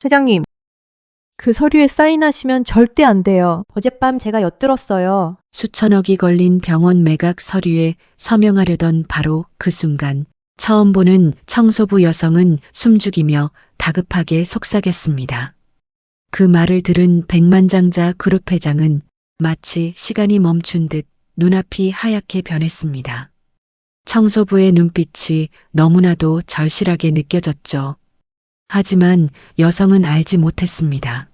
회장님, 그 서류에 사인하시면 절대 안 돼요. 어젯밤 제가 엿들었어요. 수천억이 걸린 병원 매각 서류에 서명하려던 바로 그 순간 처음 보는 청소부 여성은 숨죽이며 다급하게 속삭였습니다. 그 말을 들은 백만장자 그룹 회장은 마치 시간이 멈춘 듯 눈앞이 하얗게 변했습니다. 청소부의 눈빛이 너무나도 절실하게 느껴졌죠. 하지만 여성은 알지 못했습니다.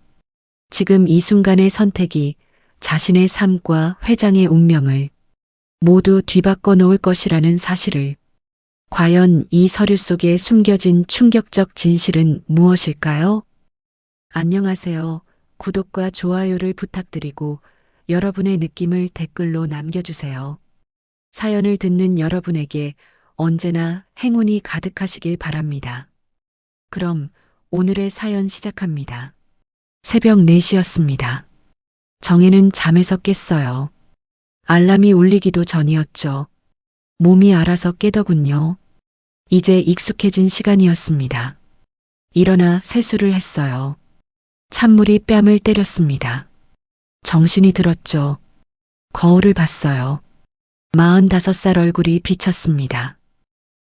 지금 이 순간의 선택이 자신의 삶과 회장의 운명을 모두 뒤바꿔 놓을 것이라는 사실을. 과연 이 서류 속에 숨겨진 충격적 진실은 무엇일까요? 안녕하세요. 구독과 좋아요를 부탁드리고 여러분의 느낌을 댓글로 남겨주세요. 사연을 듣는 여러분에게 언제나 행운이 가득하시길 바랍니다. 그럼 오늘의 사연 시작합니다. 새벽 4시였습니다. 정혜는 잠에서 깼어요. 알람이 울리기도 전이었죠. 몸이 알아서 깨더군요. 이제 익숙해진 시간이었습니다. 일어나 세수를 했어요. 찬물이 뺨을 때렸습니다. 정신이 들었죠. 거울을 봤어요. 45살 얼굴이 비쳤습니다.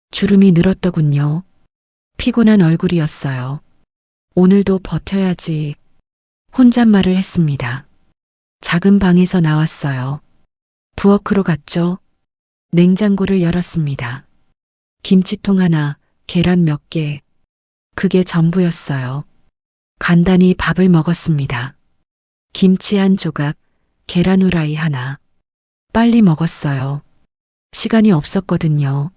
주름이 늘었더군요. 피곤한 얼굴이었어요. 오늘도 버텨야지. 혼잣말을 했습니다. 작은 방에서 나왔어요. 부엌으로 갔죠. 냉장고를 열었습니다. 김치통 하나, 계란 몇 개. 그게 전부였어요. 간단히 밥을 먹었습니다. 김치 한 조각, 계란 후라이 하나. 빨리 먹었어요. 시간이 없었거든요.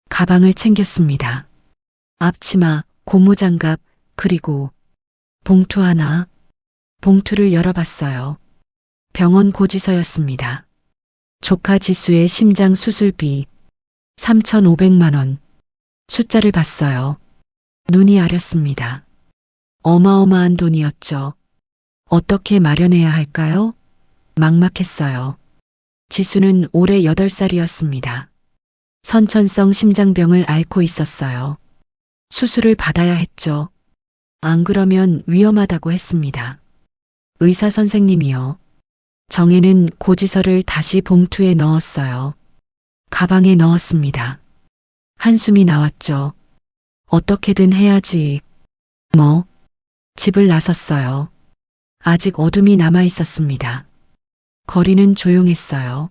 가방을 챙겼습니다. 앞치마, 고무장갑, 그리고 봉투 하나. 봉투를 열어봤어요. 병원 고지서였습니다. 조카 지수의 심장 수술비 3,500만 원. 숫자를 봤어요. 눈이 아렸습니다. 어마어마한 돈이었죠. 어떻게 마련해야 할까요? 막막했어요. 지수는 올해 8살이었습니다. 선천성 심장병을 앓고 있었어요. 수술을 받아야 했죠. 안 그러면 위험하다고 했습니다. 의사 선생님이요. 정혜는 고지서를 다시 봉투에 넣었어요. 가방에 넣었습니다. 한숨이 나왔죠. 어떻게든 해야지. 집을 나섰어요. 아직 어둠이 남아 있었습니다. 거리는 조용했어요.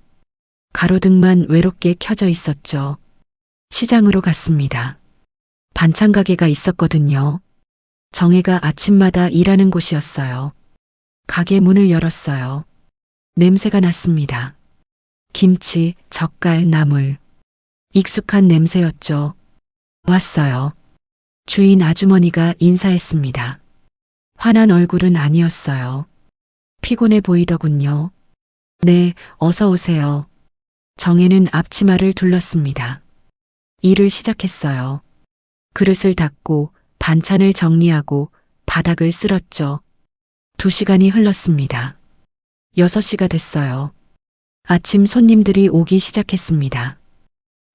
가로등만 외롭게 켜져 있었죠. 시장으로 갔습니다. 반찬 가게가 있었거든요. 정혜가 아침마다 일하는 곳이었어요. 가게 문을 열었어요. 냄새가 났습니다. 김치, 젓갈, 나물. 익숙한 냄새였죠. 왔어요. 주인 아주머니가 인사했습니다. 환한 얼굴은 아니었어요. 피곤해 보이더군요. 네, 어서 오세요. 정혜는 앞치마를 둘렀습니다. 일을 시작했어요. 그릇을 닦고 반찬을 정리하고 바닥을 쓸었죠. 2시간이 흘렀습니다. 6시가 됐어요. 아침 손님들이 오기 시작했습니다.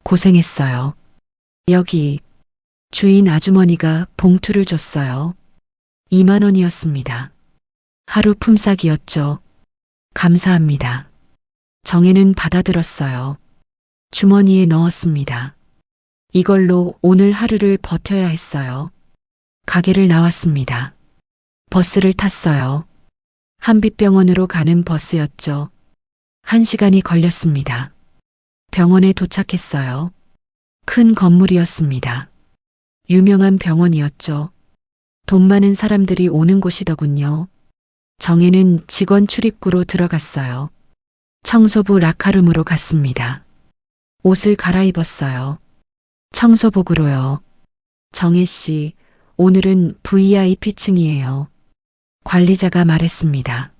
고생했어요. 여기. 주인 아주머니가 봉투를 줬어요. 2만 원이었습니다. 하루 품삯이었죠. 감사합니다. 정혜는 받아들었어요. 주머니에 넣었습니다. 이걸로 오늘 하루를 버텨야 했어요. 가게를 나왔습니다. 버스를 탔어요. 한빛병원으로 가는 버스였죠. 1시간이 걸렸습니다. 병원에 도착했어요. 큰 건물이었습니다. 유명한 병원이었죠. 돈 많은 사람들이 오는 곳이더군요. 정혜는 직원 출입구로 들어갔어요. 청소부 라카룸으로 갔습니다. 옷을 갈아입었어요. 청소복으로요. 정혜 씨, 오늘은 VIP층이에요. 관리자가 말했습니다.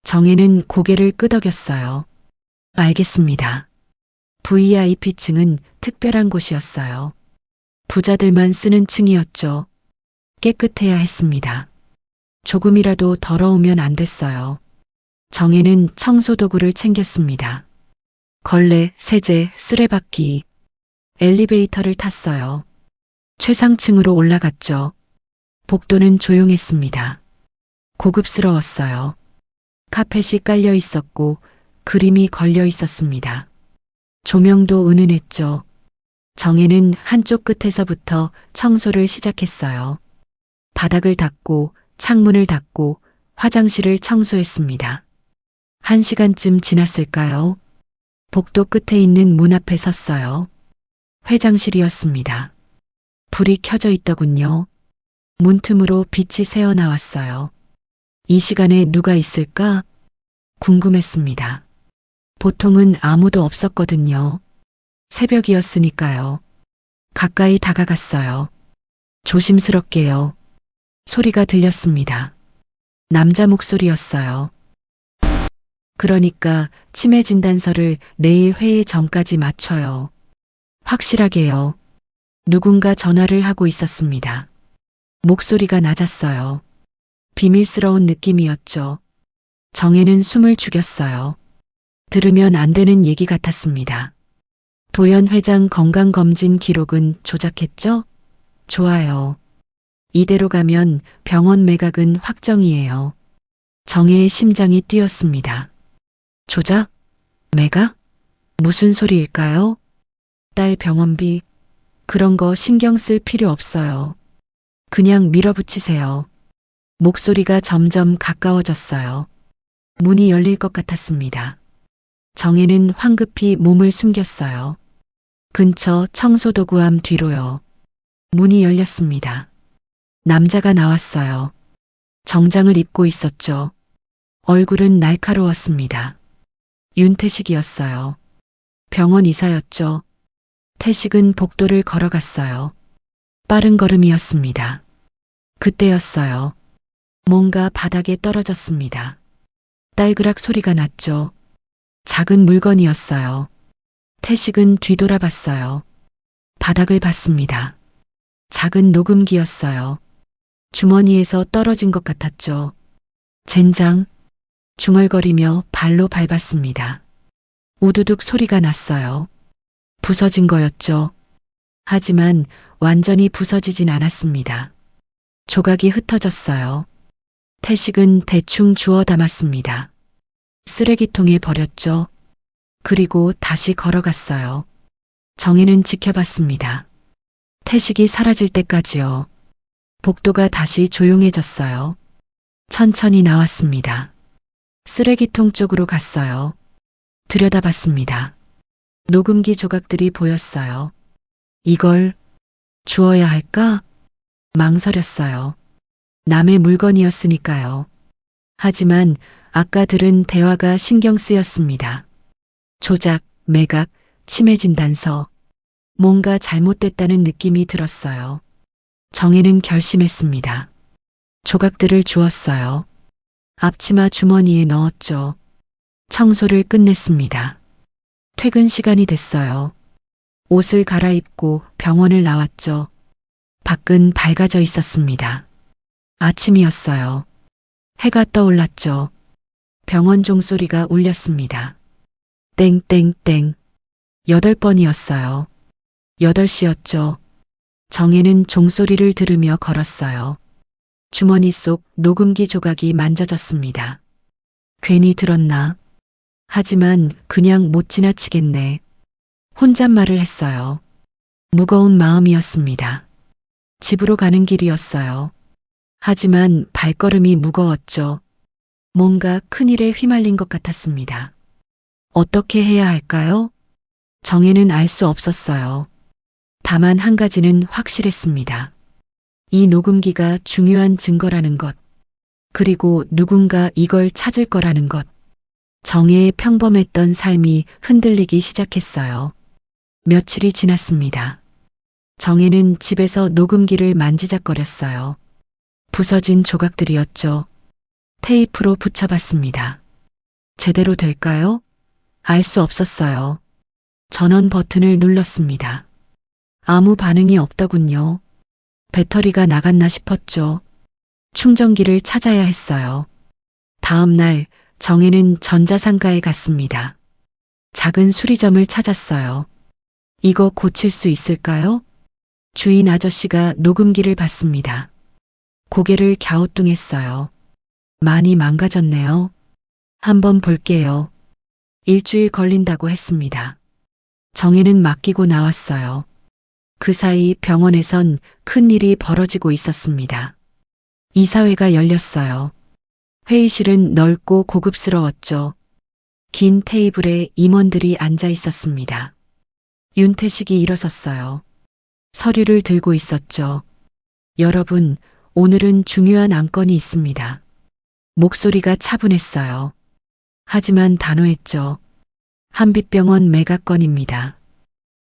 정혜는 고개를 끄덕였어요. 알겠습니다. VIP층은 특별한 곳이었어요. 부자들만 쓰는 층이었죠. 깨끗해야 했습니다. 조금이라도 더러우면 안 됐어요. 정혜는 청소도구를 챙겼습니다. 걸레, 세제, 쓰레받기. 엘리베이터를 탔어요. 최상층으로 올라갔죠. 복도는 조용했습니다. 고급스러웠어요. 카펫이 깔려 있었고 그림이 걸려 있었습니다. 조명도 은은했죠. 정혜는 한쪽 끝에서부터 청소를 시작했어요. 바닥을 닦고 창문을 닦고 화장실을 청소했습니다. 1시간쯤 지났을까요? 복도 끝에 있는 문 앞에 섰어요. 회장실이었습니다. 불이 켜져 있더군요. 문틈으로 빛이 새어나왔어요. 이 시간에 누가 있을까? 궁금했습니다. 보통은 아무도 없었거든요. 새벽이었으니까요. 가까이 다가갔어요. 조심스럽게요. 소리가 들렸습니다. 남자 목소리였어요. 그러니까 치매 진단서를 내일 회의 전까지 맞춰요. 확실하게요. 누군가 전화를 하고 있었습니다. 목소리가 낮았어요. 비밀스러운 느낌이었죠. 정혜는 숨을 죽였어요. 들으면 안 되는 얘기 같았습니다. 도연 회장 건강검진 기록은 조작했죠? 좋아요. 이대로 가면 병원 매각은 확정이에요. 정혜의 심장이 뛰었습니다. 조작? 매각? 무슨 소리일까요? 딸 병원비? 그런 거 신경 쓸 필요 없어요. 그냥 밀어붙이세요. 목소리가 점점 가까워졌어요. 문이 열릴 것 같았습니다. 정혜는 황급히 몸을 숨겼어요. 근처 청소도구함 뒤로요. 문이 열렸습니다. 남자가 나왔어요. 정장을 입고 있었죠. 얼굴은 날카로웠습니다. 윤태식이었어요. 병원 의사였죠. 태식은 복도를 걸어갔어요. 빠른 걸음이었습니다. 그때였어요. 뭔가 바닥에 떨어졌습니다. 딸그락 소리가 났죠. 작은 물건이었어요. 태식은 뒤돌아봤어요. 바닥을 봤습니다. 작은 녹음기였어요. 주머니에서 떨어진 것 같았죠. 젠장. 중얼거리며 발로 밟았습니다. 우두둑 소리가 났어요. 부서진 거였죠. 하지만 완전히 부서지진 않았습니다. 조각이 흩어졌어요. 태식은 대충 주워 담았습니다. 쓰레기통에 버렸죠. 그리고 다시 걸어갔어요. 정혜는 지켜봤습니다. 태식이 사라질 때까지요. 복도가 다시 조용해졌어요. 천천히 나왔습니다. 쓰레기통 쪽으로 갔어요. 들여다봤습니다. 녹음기 조각들이 보였어요. 이걸 주어야 할까? 망설였어요. 남의 물건이었으니까요. 하지만 아까 들은 대화가 신경 쓰였습니다. 조작, 매각, 치매 진단서. 뭔가 잘못됐다는 느낌이 들었어요. 정혜는 결심했습니다. 조각들을 주었어요. 앞치마 주머니에 넣었죠. 청소를 끝냈습니다. 퇴근 시간이 됐어요. 옷을 갈아입고 병원을 나왔죠. 밖은 밝아져 있었습니다. 아침이었어요. 해가 떠올랐죠. 병원 종소리가 울렸습니다. 땡땡땡. 8번이었어요. 8시였죠. 정혜는 종소리를 들으며 걸었어요. 주머니 속 녹음기 조각이 만져졌습니다. 괜히 들었나? 하지만 그냥 못 지나치겠네. 혼잣말을 했어요. 무거운 마음이었습니다. 집으로 가는 길이었어요. 하지만 발걸음이 무거웠죠. 뭔가 큰일에 휘말린 것 같았습니다. 어떻게 해야 할까요? 정혜는 알 수 없었어요. 다만 한 가지는 확실했습니다. 이 녹음기가 중요한 증거라는 것, 그리고 누군가 이걸 찾을 거라는 것. 정혜의 평범했던 삶이 흔들리기 시작했어요. 며칠이 지났습니다. 정혜는 집에서 녹음기를 만지작거렸어요. 부서진 조각들이었죠. 테이프로 붙여봤습니다. 제대로 될까요? 알 수 없었어요. 전원 버튼을 눌렀습니다. 아무 반응이 없더군요. 배터리가 나갔나 싶었죠. 충전기를 찾아야 했어요. 다음 날 정혜는 전자상가에 갔습니다. 작은 수리점을 찾았어요. 이거 고칠 수 있을까요? 주인 아저씨가 녹음기를 봤습니다. 고개를 갸우뚱했어요. 많이 망가졌네요. 한번 볼게요. 일주일 걸린다고 했습니다. 정혜는 맡기고 나왔어요. 그 사이 병원에선 큰 일이 벌어지고 있었습니다. 이사회가 열렸어요. 회의실은 넓고 고급스러웠죠. 긴 테이블에 임원들이 앉아 있었습니다. 윤태식이 일어섰어요. 서류를 들고 있었죠. 여러분, 오늘은 중요한 안건이 있습니다. 목소리가 차분했어요. 하지만 단호했죠. 한빛병원 매각건입니다.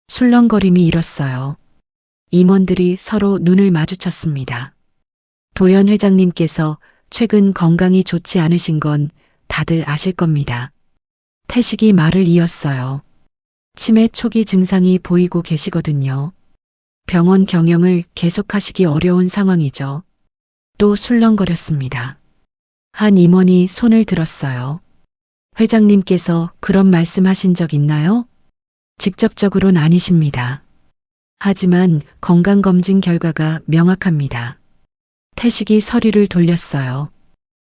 술렁거림이 일었어요. 임원들이 서로 눈을 마주쳤습니다. 도연 회장님께서 최근 건강이 좋지 않으신 건 다들 아실 겁니다. 태식이 말을 이었어요. 치매 초기 증상이 보이고 계시거든요. 병원 경영을 계속하시기 어려운 상황이죠. 또 술렁거렸습니다. 한 임원이 손을 들었어요. 회장님께서 그런 말씀하신 적 있나요? 직접적으로는 아니십니다. 하지만 건강검진 결과가 명확합니다. 태식이 서류를 돌렸어요.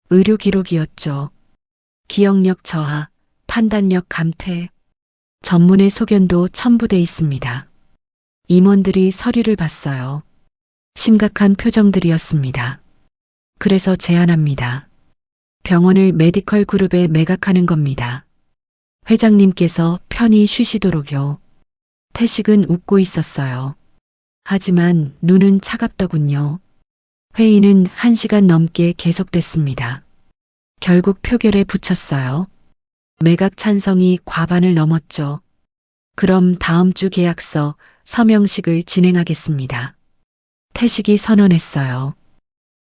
의료 기록이었죠. 기억력 저하, 판단력 감퇴, 전문의 소견도 첨부돼 있습니다. 임원들이 서류를 봤어요. 심각한 표정들이었습니다. 그래서 제안합니다. 병원을 메디컬 그룹에 매각하는 겁니다. 회장님께서 편히 쉬시도록요. 태식은 웃고 있었어요. 하지만 눈은 차갑더군요. 회의는 1시간 넘게 계속됐습니다. 결국 표결에 붙였어요. 매각 찬성이 과반을 넘었죠. 그럼 다음 주 계약서 서명식을 진행하겠습니다. 태식이 선언했어요.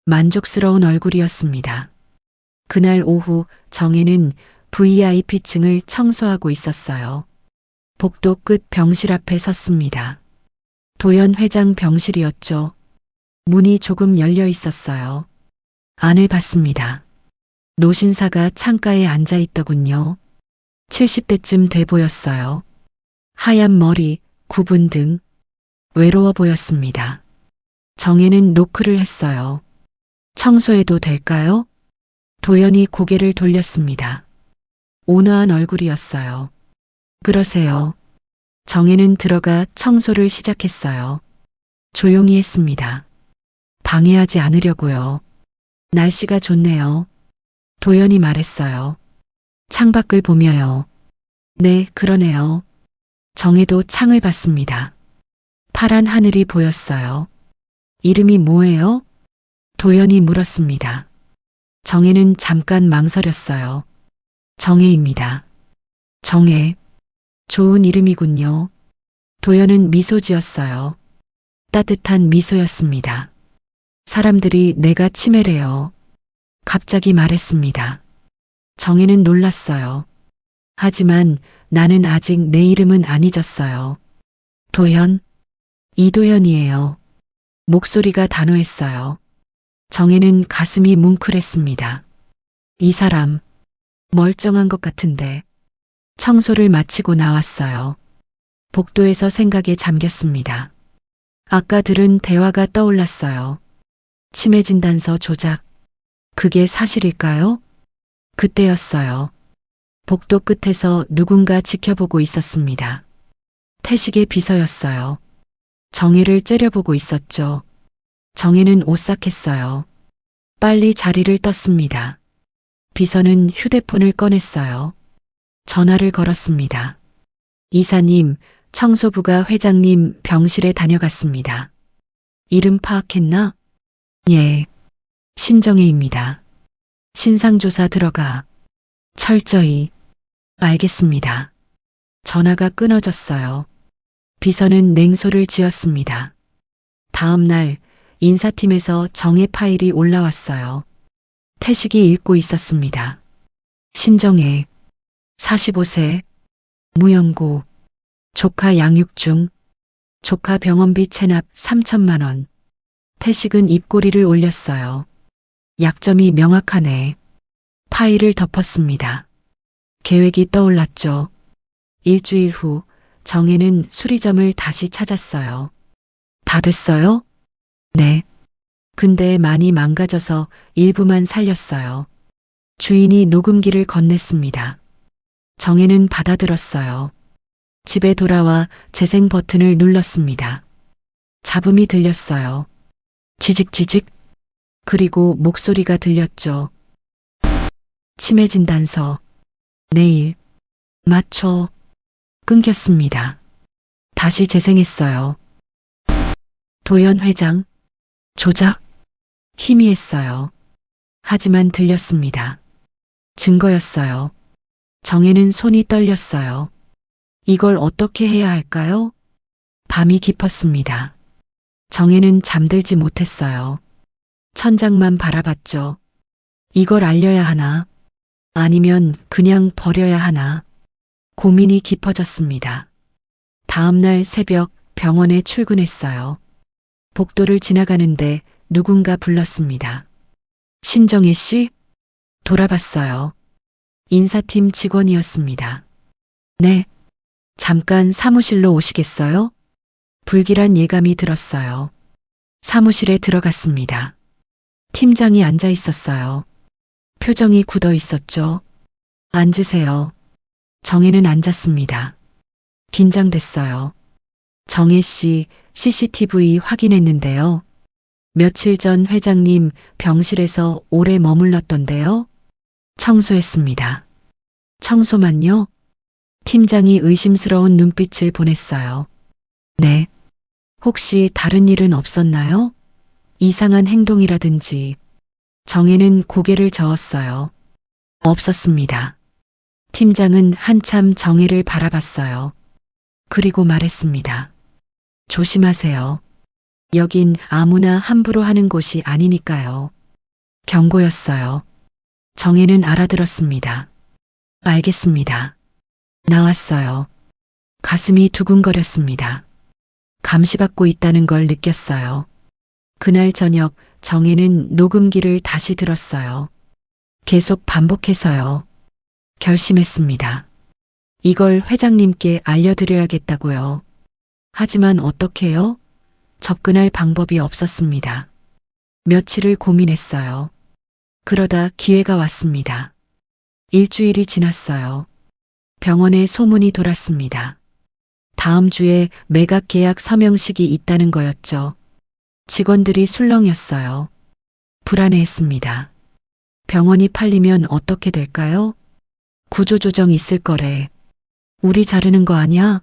만족스러운 얼굴이었습니다. 그날 오후 정혜는 VIP층을 청소하고 있었어요. 복도 끝 병실 앞에 섰습니다. 도연 회장 병실이었죠. 문이 조금 열려 있었어요. 안을 봤습니다. 노신사가 창가에 앉아 있더군요. 70대쯤 돼 보였어요. 하얀 머리, 굽은 등. 외로워 보였습니다. 정혜는 노크를 했어요. 청소해도 될까요? 도연이 고개를 돌렸습니다. 온화한 얼굴이었어요. 그러세요. 정혜는 들어가 청소를 시작했어요. 조용히 했습니다. 방해하지 않으려고요. 날씨가 좋네요. 도연이 말했어요. 창밖을 보며요. 네, 그러네요. 정혜도 창을 봤습니다. 파란 하늘이 보였어요. 이름이 뭐예요? 도연이 물었습니다. 정혜는 잠깐 망설였어요. 정혜입니다. 정혜. 좋은 이름이군요. 도연은 미소 지었어요. 따뜻한 미소였습니다. 사람들이 내가 치매래요. 갑자기 말했습니다. 정혜는 놀랐어요. 하지만 나는 아직 내 이름은 안 잊었어요. 도연? 이도연이에요. 목소리가 단호했어요. 정혜는 가슴이 뭉클했습니다. 이 사람, 멀쩡한 것 같은데. 청소를 마치고 나왔어요. 복도에서 생각에 잠겼습니다. 아까 들은 대화가 떠올랐어요. 치매 진단서 조작. 그게 사실일까요? 그때였어요. 복도 끝에서 누군가 지켜보고 있었습니다. 태식의 비서였어요. 정혜를 째려보고 있었죠. 정혜는 오싹했어요. 빨리 자리를 떴습니다. 비서는 휴대폰을 꺼냈어요. 전화를 걸었습니다. 이사님, 청소부가 회장님 병실에 다녀갔습니다. 이름 파악했나? 예. 신정혜입니다. 신상조사 들어가. 철저히. 알겠습니다. 전화가 끊어졌어요. 비서는 냉소를 지었습니다. 다음 날 인사팀에서 정혜 파일이 올라왔어요. 태식이 읽고 있었습니다. 신정혜, 45세, 무연고, 조카 양육 중, 조카 병원비 체납 3천만 원. 태식은 입꼬리를 올렸어요. 약점이 명확하네. 파일을 덮었습니다. 계획이 떠올랐죠. 일주일 후 정혜는 수리점을 다시 찾았어요. 다 됐어요? 네. 근데 많이 망가져서 일부만 살렸어요. 주인이 녹음기를 건넸습니다. 정혜는 받아들었어요. 집에 돌아와 재생 버튼을 눌렀습니다. 잡음이 들렸어요. 지직지직. 그리고 목소리가 들렸죠. 치매 진단서. 내일. 맞춰. 끊겼습니다. 다시 재생했어요. 도연 회장. 조작. 희미했어요. 하지만 들렸습니다. 증거였어요. 정혜는 손이 떨렸어요. 이걸 어떻게 해야 할까요? 밤이 깊었습니다. 정혜는 잠들지 못했어요. 천장만 바라봤죠. 이걸 알려야 하나? 아니면 그냥 버려야 하나? 고민이 깊어졌습니다. 다음 날 새벽 병원에 출근했어요. 복도를 지나가는데 누군가 불렀습니다. 신정혜 씨? 돌아봤어요. 인사팀 직원이었습니다. 네. 잠깐 사무실로 오시겠어요? 불길한 예감이 들었어요. 사무실에 들어갔습니다. 팀장이 앉아 있었어요. 표정이 굳어 있었죠. 앉으세요. 정혜는 앉았습니다. 긴장됐어요. 정혜 씨, CCTV 확인했는데요. 며칠 전 회장님 병실에서 오래 머물렀던데요. 청소했습니다. 청소만요? 팀장이 의심스러운 눈빛을 보냈어요. 네. 혹시 다른 일은 없었나요? 이상한 행동이라든지. 정혜는 고개를 저었어요. 없었습니다. 팀장은 한참 정혜를 바라봤어요. 그리고 말했습니다. 조심하세요. 여긴 아무나 함부로 하는 곳이 아니니까요. 경고였어요. 정혜는 알아들었습니다. 알겠습니다. 나왔어요. 가슴이 두근거렸습니다. 감시받고 있다는 걸 느꼈어요. 그날 저녁 정혜는 녹음기를 다시 들었어요. 계속 반복해서요. 결심했습니다. 이걸 회장님께 알려드려야겠다고요. 하지만 어떻게요? 접근할 방법이 없었습니다. 며칠을 고민했어요. 그러다 기회가 왔습니다. 일주일이 지났어요. 병원에 소문이 돌았습니다. 다음 주에 매각 계약 서명식이 있다는 거였죠. 직원들이 술렁였어요. 불안해했습니다. 병원이 팔리면 어떻게 될까요? 구조조정 있을 거래. 우리 자르는 거 아니야?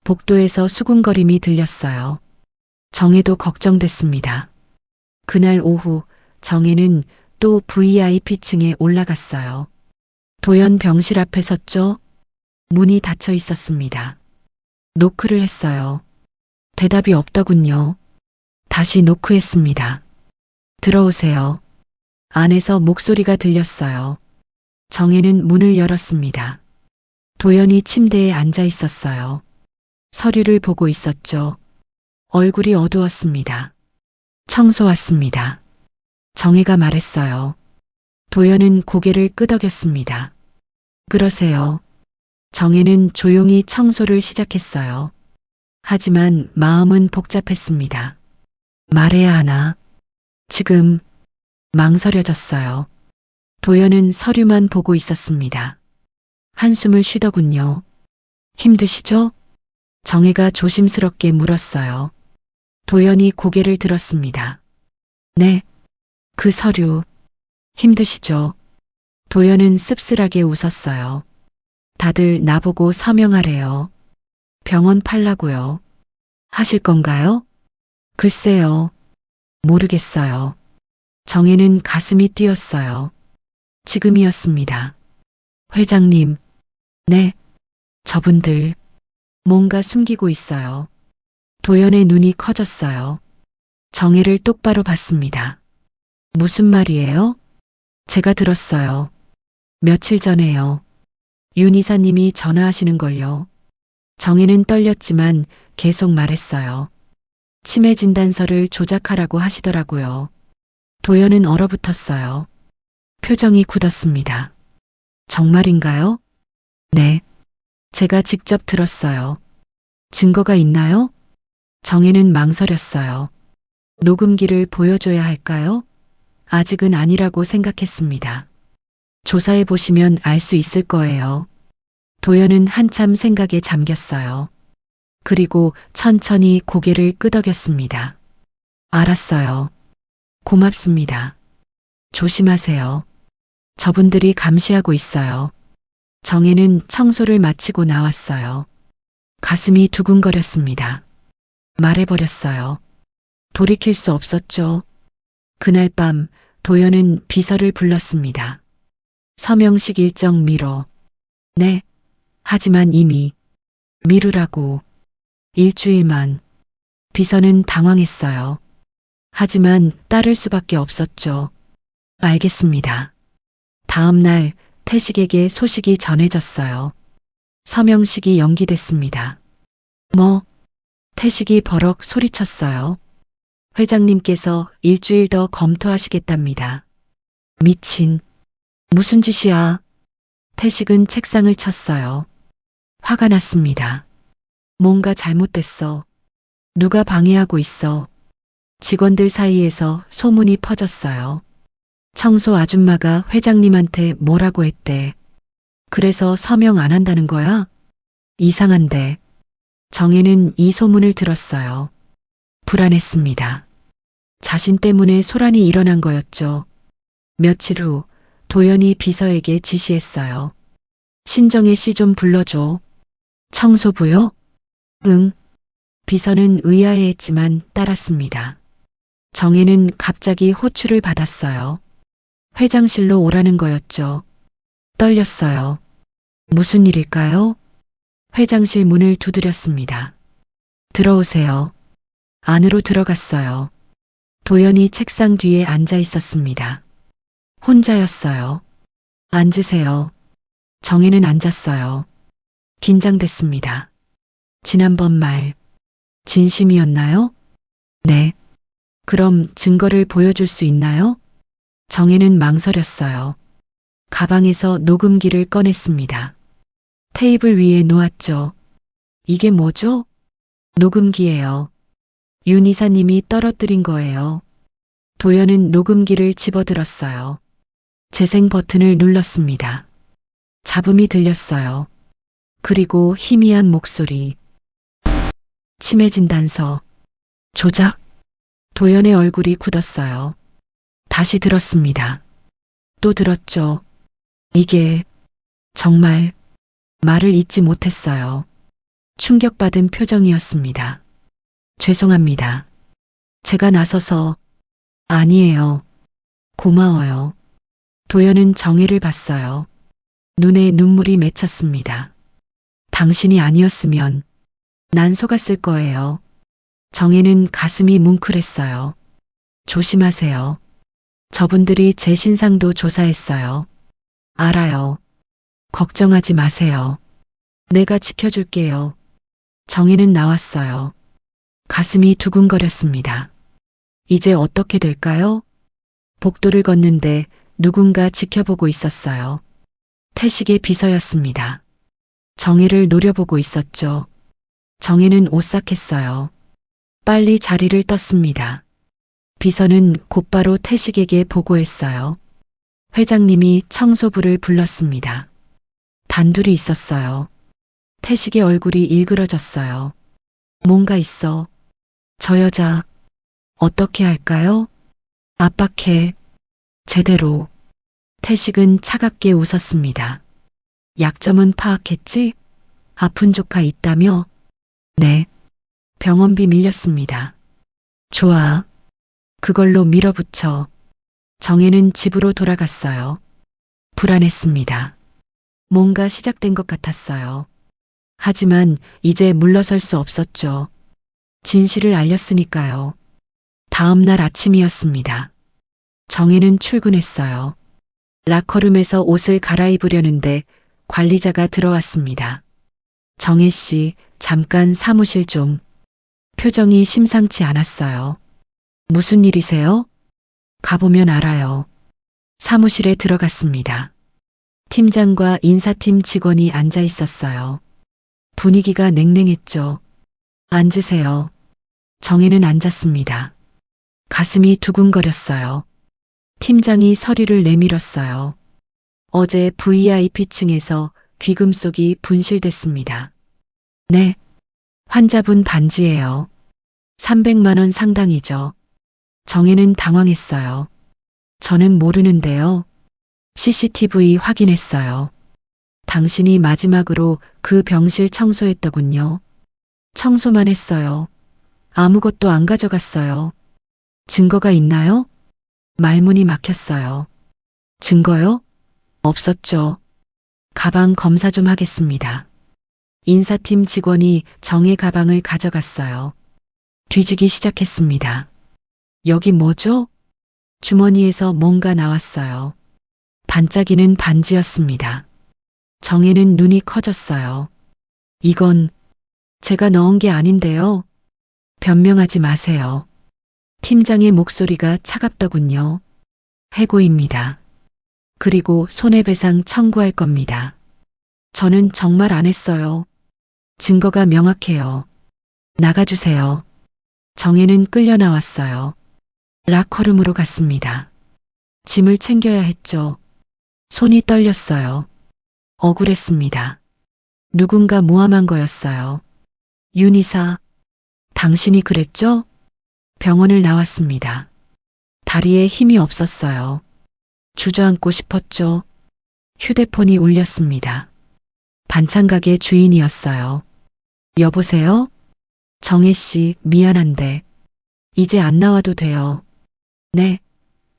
복도에서 수군거림이 들렸어요. 정혜도 걱정됐습니다. 그날 오후 정혜는 또 VIP층에 올라갔어요. 도연 병실 앞에 섰죠. 문이 닫혀 있었습니다. 노크를 했어요. 대답이 없더군요. 다시 노크했습니다. 들어오세요. 안에서 목소리가 들렸어요. 정혜는 문을 열었습니다. 도연이 침대에 앉아 있었어요. 서류를 보고 있었죠. 얼굴이 어두웠습니다. 청소 왔습니다. 정혜가 말했어요. 도연은 고개를 끄덕였습니다. 그러세요. 정혜는 조용히 청소를 시작했어요. 하지만 마음은 복잡했습니다. 말해야 하나? 지금 망설여졌어요. 도연은 서류만 보고 있었습니다. 한숨을 쉬더군요. 힘드시죠? 정혜가 조심스럽게 물었어요. 도연이 고개를 들었습니다. 네. 그 서류. 힘드시죠? 도연은 씁쓸하게 웃었어요. 다들 나보고 서명하래요. 병원 팔라고요. 하실 건가요? 글쎄요. 모르겠어요. 정혜는 가슴이 뛰었어요. 지금이었습니다. 회장님. 네. 저분들. 뭔가 숨기고 있어요. 도연의 눈이 커졌어요. 정혜를 똑바로 봤습니다. 무슨 말이에요? 제가 들었어요. 며칠 전에요. 윤 이사님이 전화하시는 걸요. 정혜는 떨렸지만 계속 말했어요. 치매 진단서를 조작하라고 하시더라고요. 도연은 얼어붙었어요. 표정이 굳었습니다. 정말인가요? 네. 제가 직접 들었어요. 증거가 있나요? 정혜는 망설였어요. 녹음기를 보여줘야 할까요? 아직은 아니라고 생각했습니다. 조사해 보시면 알 수 있을 거예요. 도연은 한참 생각에 잠겼어요. 그리고 천천히 고개를 끄덕였습니다. 알았어요. 고맙습니다. 조심하세요. 저분들이 감시하고 있어요. 정혜는 청소를 마치고 나왔어요. 가슴이 두근거렸습니다. 말해버렸어요. 돌이킬 수 없었죠. 그날 밤 도연은 비서를 불렀습니다. 서명식 일정 미뤄. 네. 하지만 이미 미루라고. 일주일만. 비서는 당황했어요. 하지만 따를 수밖에 없었죠. 알겠습니다. 다음 날 태식에게 소식이 전해졌어요. 서명식이 연기됐습니다. 뭐? 태식이 버럭 소리쳤어요. 회장님께서 일주일 더 검토하시겠답니다. 미친. 무슨 짓이야? 태식은 책상을 쳤어요. 화가 났습니다. 뭔가 잘못됐어. 누가 방해하고 있어. 직원들 사이에서 소문이 퍼졌어요. 청소 아줌마가 회장님한테 뭐라고 했대. 그래서 서명 안 한다는 거야? 이상한데. 정혜는 이 소문을 들었어요. 불안했습니다. 자신 때문에 소란이 일어난 거였죠. 며칠 후 도연이 비서에게 지시했어요. 신정혜 씨 좀 불러줘. 청소부요? 응. 비서는 의아해했지만 따랐습니다. 정혜는 갑자기 호출을 받았어요. 회장실로 오라는 거였죠. 떨렸어요. 무슨 일일까요? 회장실 문을 두드렸습니다. 들어오세요. 안으로 들어갔어요. 도연이 책상 뒤에 앉아 있었습니다. 혼자였어요. 앉으세요. 정혜는 앉았어요. 긴장됐습니다. 지난번 말, 진심이었나요? 네. 그럼 증거를 보여줄 수 있나요? 정혜는 망설였어요. 가방에서 녹음기를 꺼냈습니다. 테이블 위에 놓았죠. 이게 뭐죠? 녹음기예요. 윤 이사님이 떨어뜨린 거예요. 도연은 녹음기를 집어들었어요. 재생 버튼을 눌렀습니다. 잡음이 들렸어요. 그리고 희미한 목소리. 치매 진단서. 조작? 도연의 얼굴이 굳었어요. 다시 들었습니다. 또 들었죠. 이게 정말 말을 잇지 못했어요. 충격받은 표정이었습니다. 죄송합니다. 제가 나서서 아니에요. 고마워요. 도연은 정혜를 봤어요. 눈에 눈물이 맺혔습니다. 당신이 아니었으면 난 속았을 거예요. 정혜는 가슴이 뭉클했어요. 조심하세요. 저분들이 제 신상도 조사했어요. 알아요. 걱정하지 마세요. 내가 지켜줄게요. 정혜는 나왔어요. 가슴이 두근거렸습니다. 이제 어떻게 될까요? 복도를 걷는데 누군가 지켜보고 있었어요. 태식의 비서였습니다. 정혜를 노려보고 있었죠. 정혜는 오싹했어요. 빨리 자리를 떴습니다. 비서는 곧바로 태식에게 보고했어요. 회장님이 청소부를 불렀습니다. 단둘이 있었어요. 태식의 얼굴이 일그러졌어요. 뭔가 있어. 저 여자 어떻게 할까요? 압박해. 제대로. 태식은 차갑게 웃었습니다. 약점은 파악했지? 아픈 조카 있다며? 네. 병원비 밀렸습니다. 좋아. 그걸로 밀어붙여. 정혜는 집으로 돌아갔어요. 불안했습니다. 뭔가 시작된 것 같았어요. 하지만 이제 물러설 수 없었죠. 진실을 알렸으니까요. 다음 날 아침이었습니다. 정혜는 출근했어요. 라커룸에서 옷을 갈아입으려는데 관리자가 들어왔습니다. 정혜 씨, 잠깐 사무실 좀. 표정이 심상치 않았어요. 무슨 일이세요? 가보면 알아요. 사무실에 들어갔습니다. 팀장과 인사팀 직원이 앉아 있었어요. 분위기가 냉랭했죠. 앉으세요. 정혜는 앉았습니다. 가슴이 두근거렸어요. 팀장이 서류를 내밀었어요. 어제 VIP층에서 귀금속이 분실됐습니다. 네. 환자분 반지예요. 300만 원 상당이죠. 정혜는 당황했어요. 저는 모르는데요. CCTV 확인했어요. 당신이 마지막으로 그 병실 청소했더군요. 청소만 했어요. 아무것도 안 가져갔어요. 증거가 있나요? 말문이 막혔어요. 증거요? 없었죠. 가방 검사 좀 하겠습니다. 인사팀 직원이 정의 가방을 가져갔어요. 뒤지기 시작했습니다. 여기 뭐죠? 주머니에서 뭔가 나왔어요. 반짝이는 반지였습니다. 정혜는 눈이 커졌어요. 이건 제가 넣은 게 아닌데요. 변명하지 마세요. 팀장의 목소리가 차갑더군요. 해고입니다. 그리고 손해배상 청구할 겁니다. 저는 정말 안 했어요. 증거가 명확해요. 나가주세요. 정혜는 끌려 나왔어요. 라커룸으로 갔습니다. 짐을 챙겨야 했죠. 손이 떨렸어요. 억울했습니다. 누군가 모함한 거였어요. 윤이사, 당신이 그랬죠? 병원을 나왔습니다. 다리에 힘이 없었어요. 주저앉고 싶었죠. 휴대폰이 울렸습니다. 반찬 가게 주인이었어요. 여보세요? 정혜 씨, 미안한데 이제 안 나와도 돼요. 네.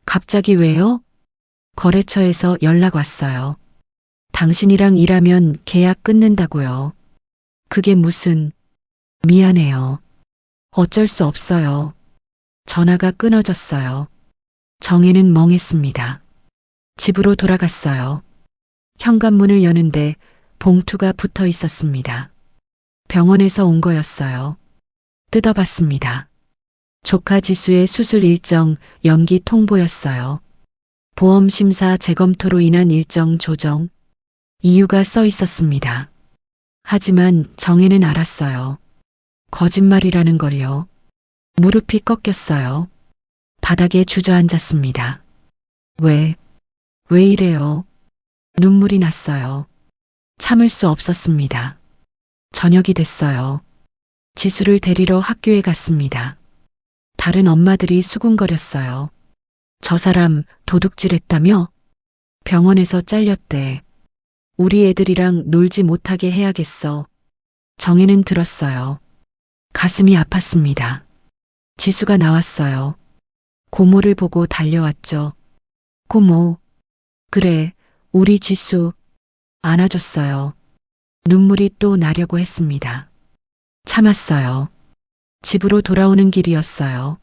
갑자기 왜요? 거래처에서 연락 왔어요. 당신이랑 일하면 계약 끊는다고요. 그게 무슨... 미안해요. 어쩔 수 없어요. 전화가 끊어졌어요. 정혜는 멍했습니다. 집으로 돌아갔어요. 현관문을 여는데 봉투가 붙어 있었습니다. 병원에서 온 거였어요. 뜯어봤습니다. 조카 지수의 수술 일정 연기 통보였어요. 보험심사 재검토로 인한 일정 조정. 이유가 써 있었습니다. 하지만 정혜는 알았어요. 거짓말이라는 걸요. 무릎이 꺾였어요. 바닥에 주저앉았습니다. 왜 이래요? 눈물이 났어요. 참을 수 없었습니다. 저녁이 됐어요. 지수를 데리러 학교에 갔습니다. 다른 엄마들이 수군거렸어요. 저 사람 도둑질했다며? 병원에서 잘렸대. 우리 애들이랑 놀지 못하게 해야겠어. 정혜는 들었어요. 가슴이 아팠습니다. 지수가 나왔어요. 고모를 보고 달려왔죠. 고모. 그래, 우리 지수. 안아줬어요. 눈물이 또 나려고 했습니다. 참았어요. 집으로 돌아오는 길이었어요.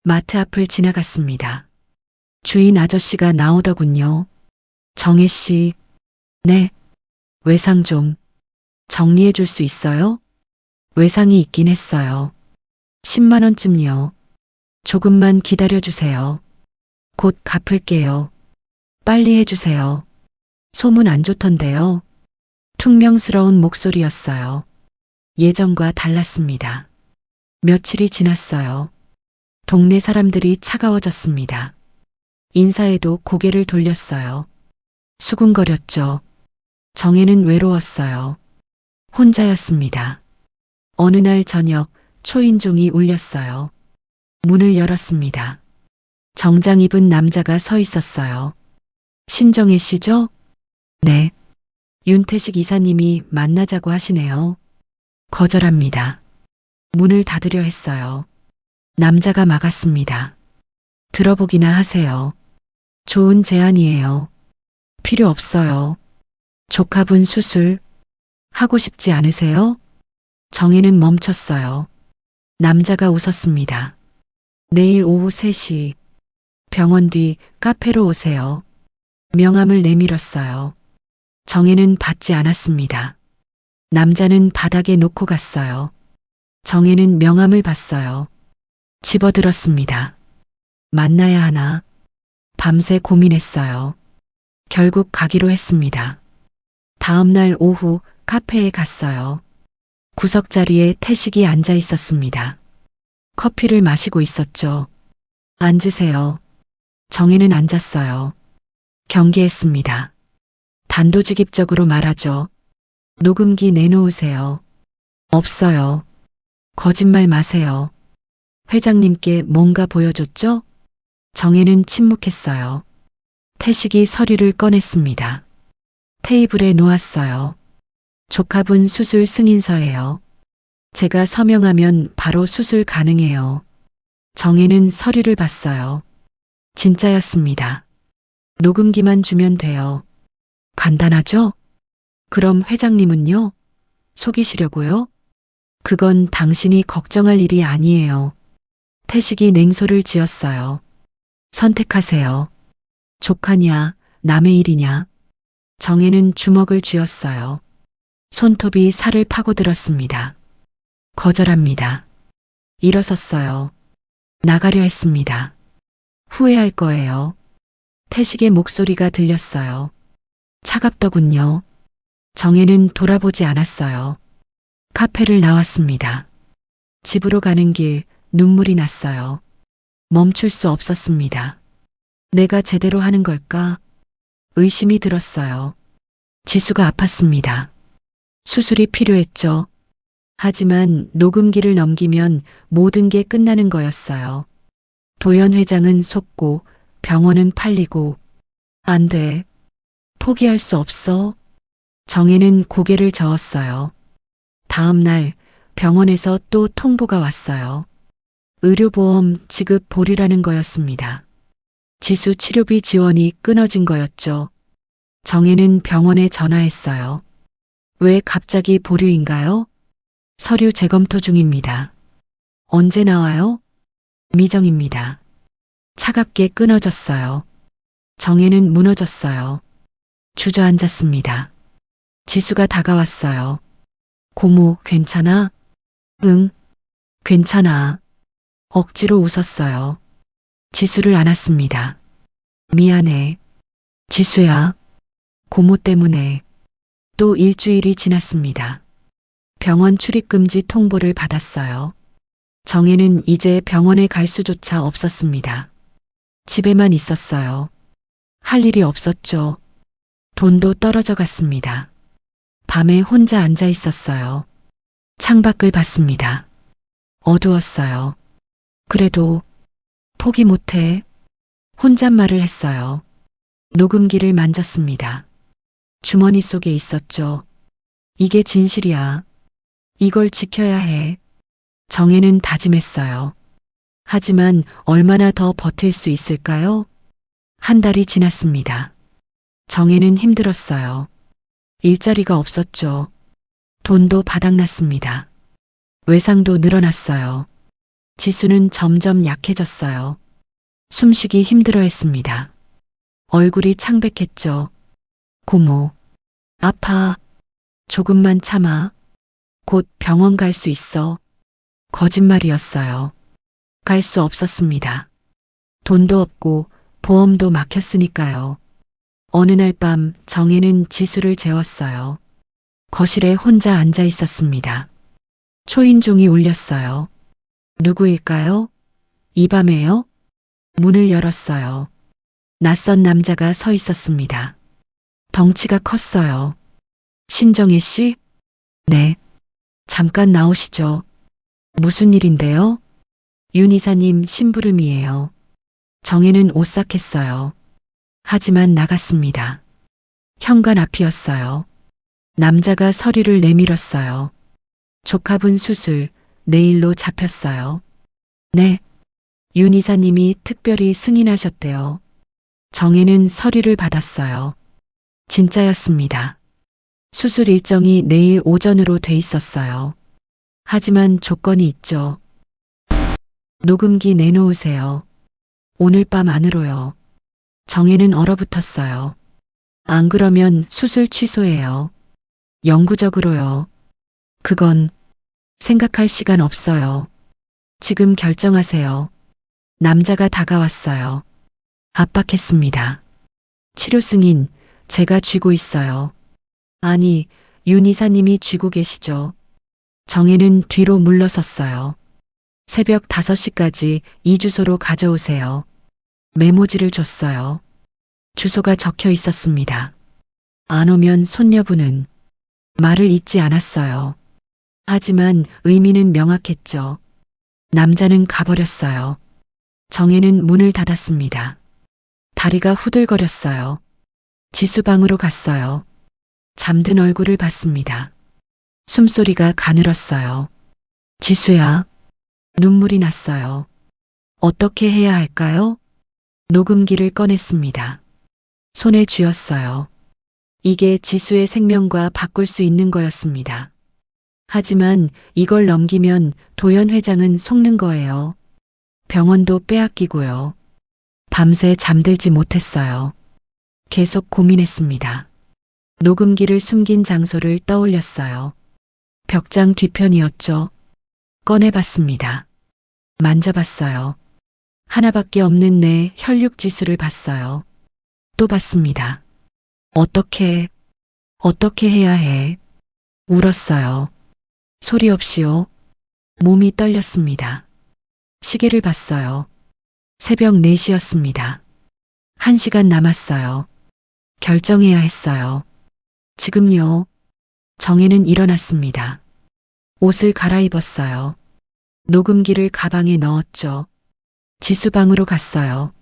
마트 앞을 지나갔습니다. 주인 아저씨가 나오더군요. 정혜 씨. 네. 외상 좀 정리해 줄 수 있어요? 외상이 있긴 했어요. 10만 원쯤요. 조금만 기다려 주세요. 곧 갚을게요. 빨리 해주세요. 소문 안 좋던데요. 퉁명스러운 목소리였어요. 예전과 달랐습니다. 며칠이 지났어요. 동네 사람들이 차가워졌습니다. 인사에도 고개를 돌렸어요. 수군거렸죠. 정혜는 외로웠어요. 혼자였습니다. 어느 날 저녁 초인종이 울렸어요. 문을 열었습니다. 정장 입은 남자가 서 있었어요. 신정혜 씨죠? 네. 윤태식 이사님이 만나자고 하시네요. 거절합니다. 문을 닫으려 했어요. 남자가 막았습니다. 들어보기나 하세요. 좋은 제안이에요. 필요 없어요. 조카분 수술 하고 싶지 않으세요? 정혜는 멈췄어요. 남자가 웃었습니다. 내일 오후 3시 병원 뒤 카페로 오세요. 명함을 내밀었어요. 정혜는 받지 않았습니다. 남자는 바닥에 놓고 갔어요. 정혜는 명함을 봤어요. 집어들었습니다. 만나야 하나? 밤새 고민했어요. 결국 가기로 했습니다. 다음 날 오후 카페에 갔어요. 구석자리에 태식이 앉아 있었습니다. 커피를 마시고 있었죠. 앉으세요. 정혜는 앉았어요. 경계했습니다. 단도직입적으로 말하죠. 녹음기 내놓으세요. 없어요. 거짓말 마세요. 회장님께 뭔가 보여줬죠? 정혜는 침묵했어요. 태식이 서류를 꺼냈습니다. 테이블에 놓았어요. 조카분 수술 승인서예요. 제가 서명하면 바로 수술 가능해요. 정혜는 서류를 봤어요. 진짜였습니다. 녹음기만 주면 돼요. 간단하죠? 그럼 회장님은요? 속이시려고요? 그건 당신이 걱정할 일이 아니에요. 태식이 냉소를 지었어요. 선택하세요. 조카냐, 남의 일이냐. 정혜는 주먹을 쥐었어요. 손톱이 살을 파고들었습니다. 거절합니다. 일어섰어요. 나가려 했습니다. 후회할 거예요. 태식의 목소리가 들렸어요. 차갑더군요. 정혜는 돌아보지 않았어요. 카페를 나왔습니다. 집으로 가는 길 눈물이 났어요. 멈출 수 없었습니다. 내가 제대로 하는 걸까? 의심이 들었어요. 지수가 아팠습니다. 수술이 필요했죠. 하지만 녹음기를 넘기면 모든 게 끝나는 거였어요. 도연 회장은 속고 병원은 팔리고 안 돼. 포기할 수 없어. 정혜는 고개를 저었어요. 다음 날 병원에서 또 통보가 왔어요. 의료보험 지급 보류라는 거였습니다. 지수 치료비 지원이 끊어진 거였죠. 정혜는 병원에 전화했어요. 왜 갑자기 보류인가요? 서류 재검토 중입니다. 언제 나와요? 미정입니다. 차갑게 끊어졌어요. 정혜는 무너졌어요. 주저앉았습니다. 지수가 다가왔어요. 고모, 괜찮아? 응, 괜찮아. 억지로 웃었어요. 지수를 안았습니다. 미안해. 지수야. 고모 때문에. 또 일주일이 지났습니다. 병원 출입금지 통보를 받았어요. 정혜는 이제 병원에 갈 수조차 없었습니다. 집에만 있었어요. 할 일이 없었죠. 돈도 떨어져 갔습니다. 밤에 혼자 앉아 있었어요. 창밖을 봤습니다. 어두웠어요. 그래도 포기 못해. 혼잣말을 했어요. 녹음기를 만졌습니다. 주머니 속에 있었죠. 이게 진실이야. 이걸 지켜야 해. 정혜는 다짐했어요. 하지만 얼마나 더 버틸 수 있을까요? 한 달이 지났습니다. 정혜는 힘들었어요. 일자리가 없었죠. 돈도 바닥났습니다. 외상도 늘어났어요. 지수는 점점 약해졌어요. 숨쉬기 힘들어했습니다. 얼굴이 창백했죠. 고모, 아파. 조금만 참아. 곧 병원 갈 수 있어. 거짓말이었어요. 갈 수 없었습니다. 돈도 없고 보험도 막혔으니까요. 어느 날 밤 정혜는 지수를 재웠어요. 거실에 혼자 앉아 있었습니다. 초인종이 울렸어요. 누구일까요? 이 밤에요? 문을 열었어요. 낯선 남자가 서 있었습니다. 덩치가 컸어요. 신정혜 씨? 네. 잠깐 나오시죠. 무슨 일인데요? 윤 이사님 심부름이에요. 정혜는 오싹했어요. 하지만 나갔습니다. 현관 앞이었어요. 남자가 서류를 내밀었어요. 조카분 수술 내일로 잡혔어요. 네. 윤 이사님이 특별히 승인하셨대요. 정혜는 서류를 받았어요. 진짜였습니다. 수술 일정이 내일 오전으로 돼 있었어요. 하지만 조건이 있죠. 녹음기 내놓으세요. 오늘 밤 안으로요. 정혜는 얼어붙었어요. 안 그러면 수술 취소해요. 영구적으로요. 그건 생각할 시간 없어요. 지금 결정하세요. 남자가 다가왔어요. 압박했습니다. 치료 승인 제가 쥐고 있어요. 아니, 윤 이사님이 쥐고 계시죠. 정혜는 뒤로 물러섰어요. 새벽 5시까지 이 주소로 가져오세요. 메모지를 줬어요. 주소가 적혀 있었습니다. 안 오면 손녀분은 말을 잇지 않았어요. 하지만 의미는 명확했죠. 남자는 가버렸어요. 정혜는 문을 닫았습니다. 다리가 후들거렸어요. 지수 방으로 갔어요. 잠든 얼굴을 봤습니다. 숨소리가 가늘었어요. 지수야. 눈물이 났어요. 어떻게 해야 할까요? 녹음기를 꺼냈습니다. 손에 쥐었어요. 이게 지수의 생명과 바꿀 수 있는 거였습니다. 하지만 이걸 넘기면 도연 회장은 속는 거예요. 병원도 빼앗기고요. 밤새 잠들지 못했어요. 계속 고민했습니다. 녹음기를 숨긴 장소를 떠올렸어요. 벽장 뒤편이었죠. 꺼내봤습니다. 만져봤어요. 하나밖에 없는 내 혈육 지수를 봤어요. 또 봤습니다. 어떻게 해야 해? 울었어요. 소리 없이요. 몸이 떨렸습니다. 시계를 봤어요. 새벽 4시였습니다. 1시간 남았어요. 결정해야 했어요. 지금요. 정혜는 일어났습니다. 옷을 갈아입었어요. 녹음기를 가방에 넣었죠. 지수방으로 갔어요.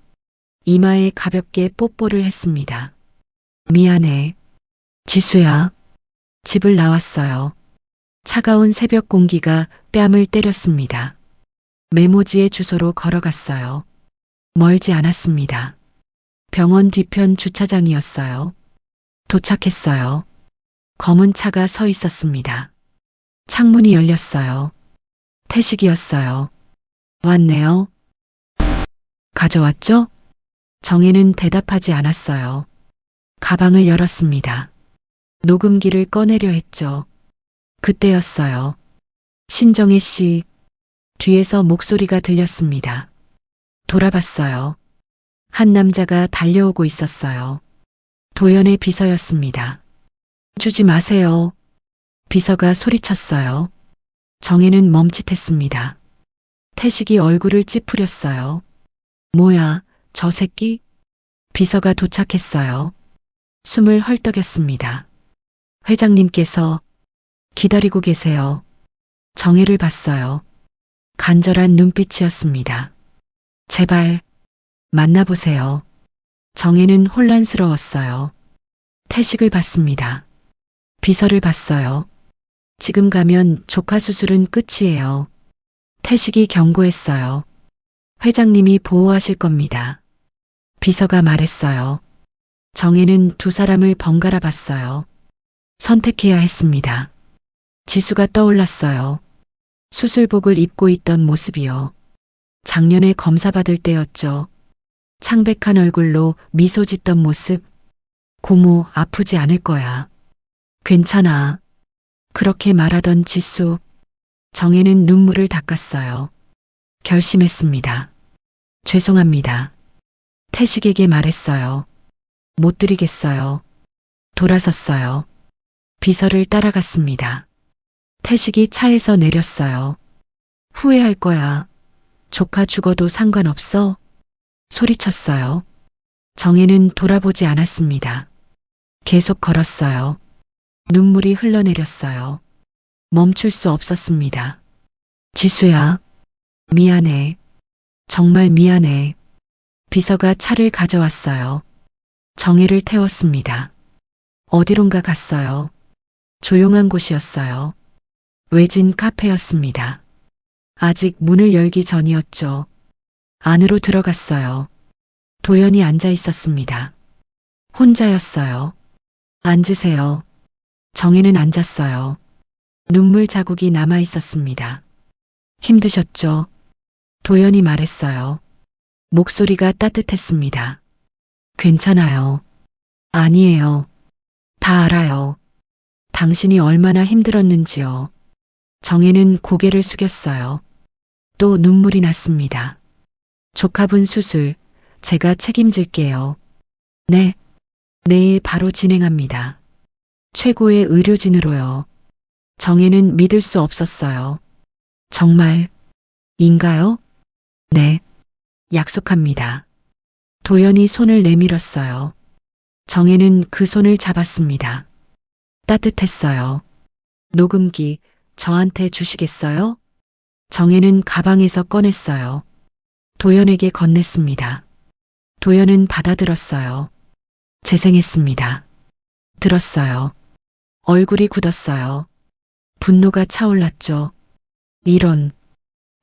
이마에 가볍게 뽀뽀를 했습니다. 미안해. 지수야. 집을 나왔어요. 차가운 새벽 공기가 뺨을 때렸습니다. 메모지의 주소로 걸어갔어요. 멀지 않았습니다. 병원 뒤편 주차장이었어요. 도착했어요. 검은 차가 서 있었습니다. 창문이 열렸어요. 태식이었어요. 왔네요. 가져왔죠? 정혜는 대답하지 않았어요. 가방을 열었습니다. 녹음기를 꺼내려 했죠. 그때였어요. 신정혜 씨. 뒤에서 목소리가 들렸습니다. 돌아봤어요. 한 남자가 달려오고 있었어요. 도연의 비서였습니다. 주지 마세요. 비서가 소리쳤어요. 정혜는 멈칫했습니다. 태식이 얼굴을 찌푸렸어요. 뭐야, 저 새끼? 비서가 도착했어요. 숨을 헐떡였습니다. 회장님께서 기다리고 계세요. 정혜를 봤어요. 간절한 눈빛이었습니다. 제발 만나보세요. 정혜는 혼란스러웠어요. 태식을 봤습니다. 비서를 봤어요. 지금 가면 조카 수술은 끝이에요. 태식이 경고했어요. 회장님이 보호하실 겁니다. 비서가 말했어요. 정혜는 두 사람을 번갈아 봤어요. 선택해야 했습니다. 지수가 떠올랐어요. 수술복을 입고 있던 모습이요. 작년에 검사받을 때였죠. 창백한 얼굴로 미소 짓던 모습. 고모, 아프지 않을 거야. 괜찮아. 그렇게 말하던 지수. 정혜는 눈물을 닦았어요. 결심했습니다. 죄송합니다. 태식에게 말했어요. 못 드리겠어요. 돌아섰어요. 비서를 따라갔습니다. 태식이 차에서 내렸어요. 후회할 거야. 조카 죽어도 상관없어? 소리쳤어요. 정혜는 돌아보지 않았습니다. 계속 걸었어요. 눈물이 흘러내렸어요. 멈출 수 없었습니다. 지수야. 미안해. 정말 미안해. 비서가 차를 가져왔어요. 정혜를 태웠습니다. 어디론가 갔어요. 조용한 곳이었어요. 외진 카페였습니다. 아직 문을 열기 전이었죠. 안으로 들어갔어요. 도연이 앉아 있었습니다. 혼자였어요. 앉으세요. 정혜는 앉았어요. 눈물 자국이 남아 있었습니다. 힘드셨죠? 도연이 말했어요. 목소리가 따뜻했습니다. 괜찮아요. 아니에요. 다 알아요. 당신이 얼마나 힘들었는지요. 정혜는 고개를 숙였어요. 또 눈물이 났습니다. 조카분 수술, 제가 책임질게요. 네. 내일 바로 진행합니다. 최고의 의료진으로요. 정혜는 믿을 수 없었어요. 정말 인가요? 네. 약속합니다. 도연이 손을 내밀었어요. 정혜는 그 손을 잡았습니다. 따뜻했어요. 녹음기 저한테 주시겠어요? 정혜는 가방에서 꺼냈어요. 도연에게 건넸습니다. 도연은 받아들었어요. 재생했습니다. 들었어요. 얼굴이 굳었어요. 분노가 차올랐죠. 이런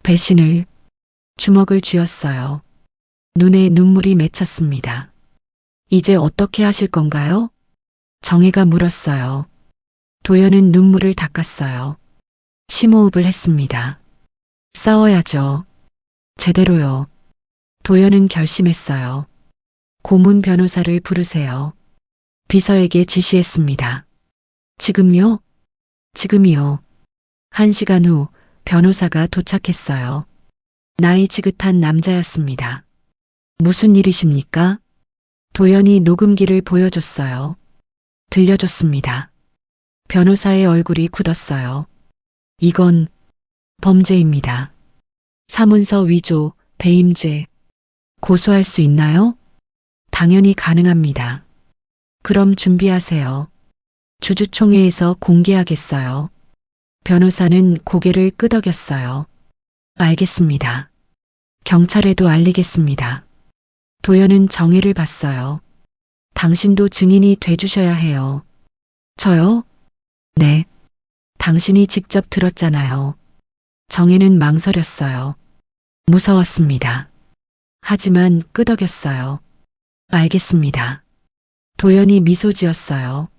배신을 주먹을 쥐었어요. 눈에 눈물이 맺혔습니다. 이제 어떻게 하실 건가요? 정혜가 물었어요. 도연은 눈물을 닦았어요. 심호흡을 했습니다. 싸워야죠. 제대로요. 도연은 결심했어요. 고문 변호사를 부르세요. 비서에게 지시했습니다. 지금요? 지금이요. 1시간 후 변호사가 도착했어요. 나이 지긋한 남자였습니다. 무슨 일이십니까? 도연이 녹음기를 보여줬어요. 들려줬습니다. 변호사의 얼굴이 굳었어요. 이건 범죄입니다. 사문서 위조, 배임죄. 고소할 수 있나요? 당연히 가능합니다. 그럼 준비하세요. 주주총회에서 공개하겠어요. 변호사는 고개를 끄덕였어요. 알겠습니다. 경찰에도 알리겠습니다. 도연은 정혜를 봤어요. 당신도 증인이 돼주셔야 해요. 저요? 네. 당신이 직접 들었잖아요. 정혜는 망설였어요. 무서웠습니다. 하지만 끄덕였어요. 알겠습니다. 도연이 미소 지었어요.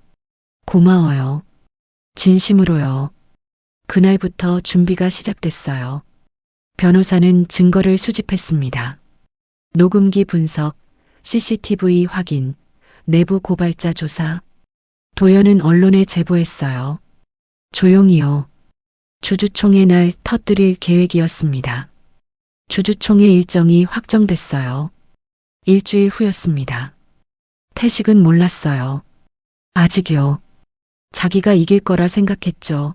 고마워요. 진심으로요. 그날부터 준비가 시작됐어요. 변호사는 증거를 수집했습니다. 녹음기 분석, CCTV 확인, 내부 고발자 조사. 도연은 언론에 제보했어요. 조용히요. 주주총회 날 터뜨릴 계획이었습니다. 주주총회 일정이 확정됐어요. 일주일 후였습니다. 태식은 몰랐어요. 아직요. 자기가 이길 거라 생각했죠.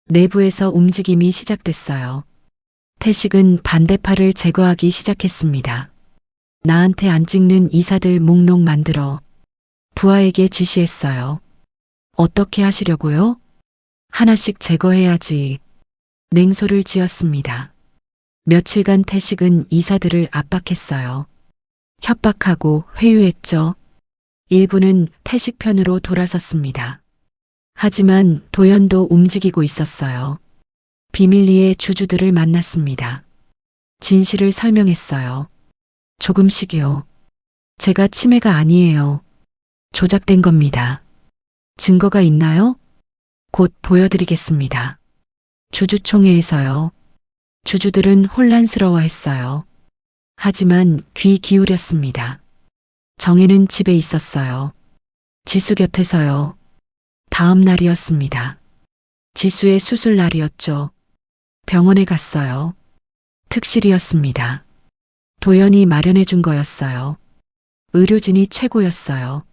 내부에서 움직임이 시작됐어요. 태식은 반대파를 제거하기 시작했습니다. 나한테 안 찍는 이사들 목록 만들어 부하에게 지시했어요. 어떻게 하시려고요? 하나씩 제거해야지. 냉소를 지었습니다. 며칠간 태식은 이사들을 압박했어요. 협박하고 회유했죠. 일부는 태식 편으로 돌아섰습니다. 하지만 도연도 움직이고 있었어요. 비밀리에 주주들을 만났습니다. 진실을 설명했어요. 조금씩이요. 제가 치매가 아니에요. 조작된 겁니다. 증거가 있나요? 곧 보여드리겠습니다. 주주총회에서요. 주주들은 혼란스러워했어요. 하지만 귀 기울였습니다. 정혜는 집에 있었어요. 지수 곁에서요. 다음 날이었습니다. 지수의 수술 날이었죠. 병원에 갔어요. 특실이었습니다. 도연이 마련해 준 거였어요. 의료진이 최고였어요.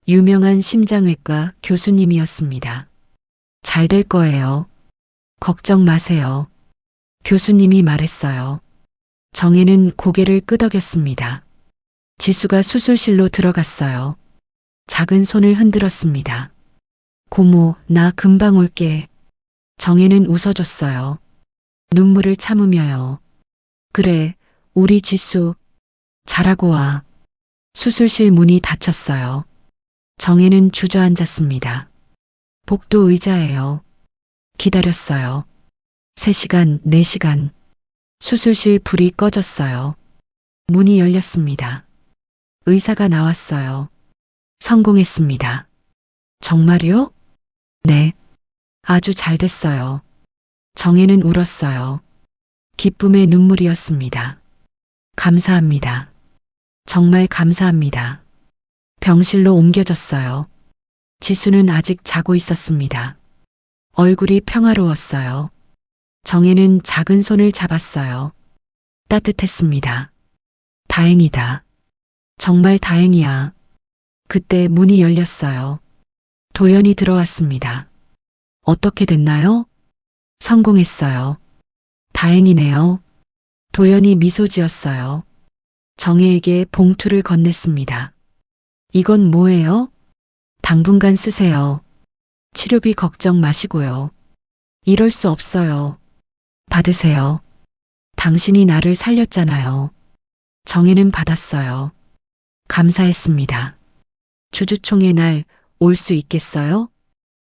유명한 심장외과 교수님이었습니다. 잘 될 거예요. 걱정 마세요. 교수님이 말했어요. 정혜는 고개를 끄덕였습니다. 지수가 수술실로 들어갔어요. 작은 손을 흔들었습니다. 고모, 나 금방 올게. 정혜는 웃어줬어요. 눈물을 참으며요. 그래, 우리 지수. 잘하고 와. 수술실 문이 닫혔어요. 정혜는 주저앉았습니다. 복도 의자예요. 기다렸어요. 3시간, 4시간. 수술실 불이 꺼졌어요. 문이 열렸습니다. 의사가 나왔어요. 성공했습니다. 정말요? 네. 아주 잘 됐어요. 정혜는 울었어요. 기쁨의 눈물이었습니다. 감사합니다. 정말 감사합니다. 병실로 옮겨졌어요. 지수는 아직 자고 있었습니다. 얼굴이 평화로웠어요. 정혜는 작은 손을 잡았어요. 따뜻했습니다. 다행이다. 정말 다행이야. 그때 문이 열렸어요. 도연이 들어왔습니다. 어떻게 됐나요? 성공했어요. 다행이네요. 도연이 미소 지었어요. 정혜에게 봉투를 건넸습니다. 이건 뭐예요? 당분간 쓰세요. 치료비 걱정 마시고요. 이럴 수 없어요. 받으세요. 당신이 나를 살렸잖아요. 정혜는 받았어요. 감사했습니다. 주주총회 날 올 수 있겠어요?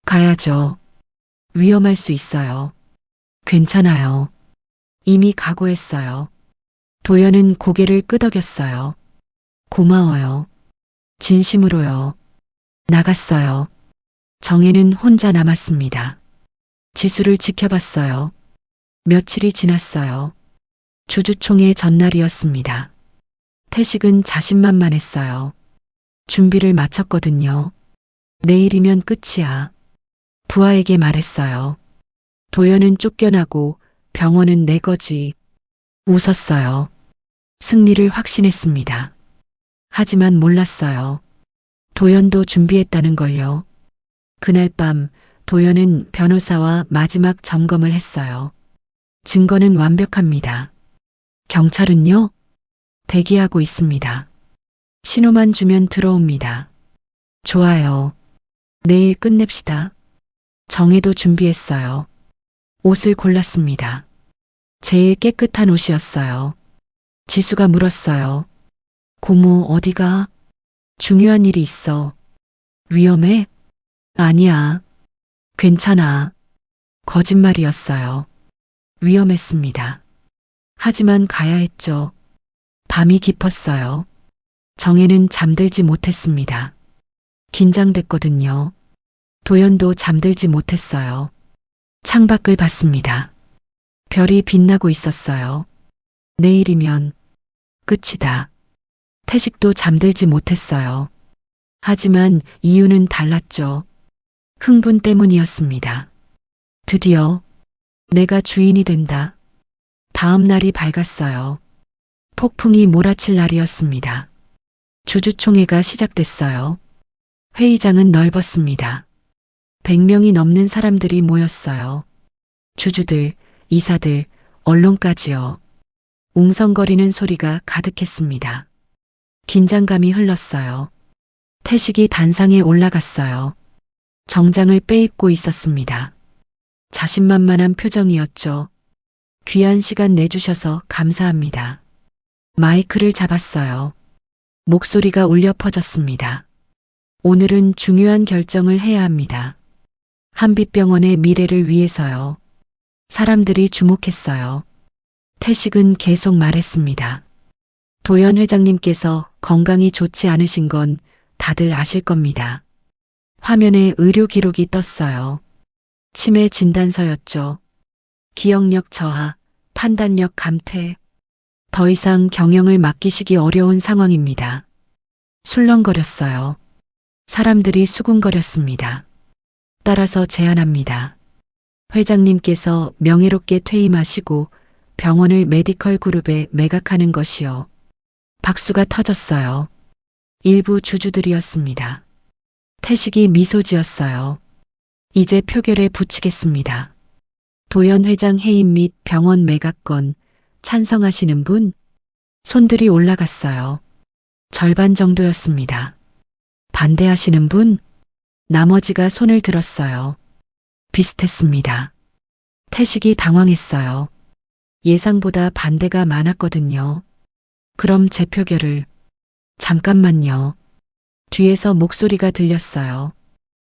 가야죠. 위험할 수 있어요. 괜찮아요. 이미 각오했어요. 도연은 고개를 끄덕였어요. 고마워요. 진심으로요. 나갔어요. 정혜는 혼자 남았습니다. 지수를 지켜봤어요. 며칠이 지났어요. 주주총회 전날이었습니다. 태식은 자신만만했어요. 준비를 마쳤거든요. 내일이면 끝이야. 부하에게 말했어요. 도연은 쫓겨나고 병원은 내 거지. 웃었어요. 승리를 확신했습니다. 하지만 몰랐어요. 도연도 준비했다는 걸요. 그날 밤 도연은 변호사와 마지막 점검을 했어요. 증거는 완벽합니다. 경찰은요? 대기하고 있습니다. 신호만 주면 들어옵니다. 좋아요. 내일 끝냅시다. 정혜도 준비했어요. 옷을 골랐습니다. 제일 깨끗한 옷이었어요. 지수가 물었어요. 고모 어디가? 중요한 일이 있어. 위험해? 아니야. 괜찮아. 거짓말이었어요. 위험했습니다. 하지만 가야 했죠. 밤이 깊었어요. 정혜는 잠들지 못했습니다. 긴장됐거든요. 도연도 잠들지 못했어요. 창밖을 봤습니다. 별이 빛나고 있었어요. 내일이면 끝이다. 태식도 잠들지 못했어요. 하지만 이유는 달랐죠. 흥분 때문이었습니다. 드디어 내가 주인이 된다. 다음 날이 밝았어요. 폭풍이 몰아칠 날이었습니다. 주주총회가 시작됐어요. 회의장은 넓었습니다. 100명이 넘는 사람들이 모였어요. 주주들, 이사들, 언론까지요. 웅성거리는 소리가 가득했습니다. 긴장감이 흘렀어요. 태식이 단상에 올라갔어요. 정장을 빼입고 있었습니다. 자신만만한 표정이었죠. 귀한 시간 내주셔서 감사합니다. 마이크를 잡았어요. 목소리가 울려 퍼졌습니다. 오늘은 중요한 결정을 해야 합니다. 한빛병원의 미래를 위해서요. 사람들이 주목했어요. 태식은 계속 말했습니다. 도연 회장님께서 건강이 좋지 않으신 건 다들 아실 겁니다. 화면에 의료 기록이 떴어요. 치매 진단서였죠. 기억력 저하, 판단력 감퇴. 더 이상 경영을 맡기시기 어려운 상황입니다. 술렁거렸어요. 사람들이 수군거렸습니다. 따라서 제안합니다. 회장님께서 명예롭게 퇴임하시고 병원을 메디컬 그룹에 매각하는 것이요. 박수가 터졌어요. 일부 주주들이었습니다. 태식이 미소 지었어요. 이제 표결에 붙이겠습니다. 도연 회장 해임 및 병원 매각건 찬성하시는 분? 손들이 올라갔어요. 절반 정도였습니다. 반대하시는 분? 나머지가 손을 들었어요. 비슷했습니다. 태식이 당황했어요. 예상보다 반대가 많았거든요. 그럼 재표결을. 잠깐만요. 뒤에서 목소리가 들렸어요.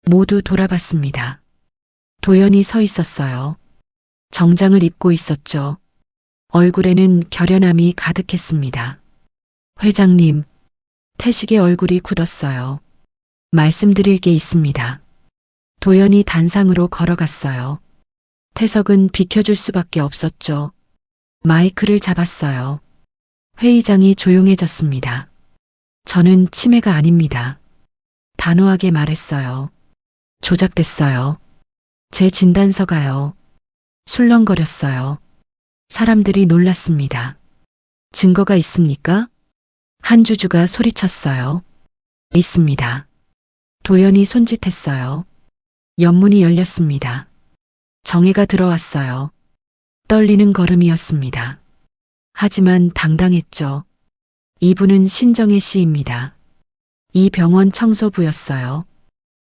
모두 돌아봤습니다. 도연이 서 있었어요. 정장을 입고 있었죠. 얼굴에는 결연함이 가득했습니다. 회장님, 태식의 얼굴이 굳었어요. 말씀드릴 게 있습니다. 도연이 단상으로 걸어갔어요. 태석은 비켜줄 수밖에 없었죠. 마이크를 잡았어요. 회의장이 조용해졌습니다. 저는 치매가 아닙니다. 단호하게 말했어요. 조작됐어요. 제 진단서가요. 술렁거렸어요. 사람들이 놀랐습니다. 증거가 있습니까? 한 주주가 소리쳤어요. 있습니다. 도연이 손짓했어요. 연문이 열렸습니다. 정혜가 들어왔어요. 떨리는 걸음이었습니다. 하지만 당당했죠. 이분은 신정혜 씨입니다. 이 병원 청소부였어요.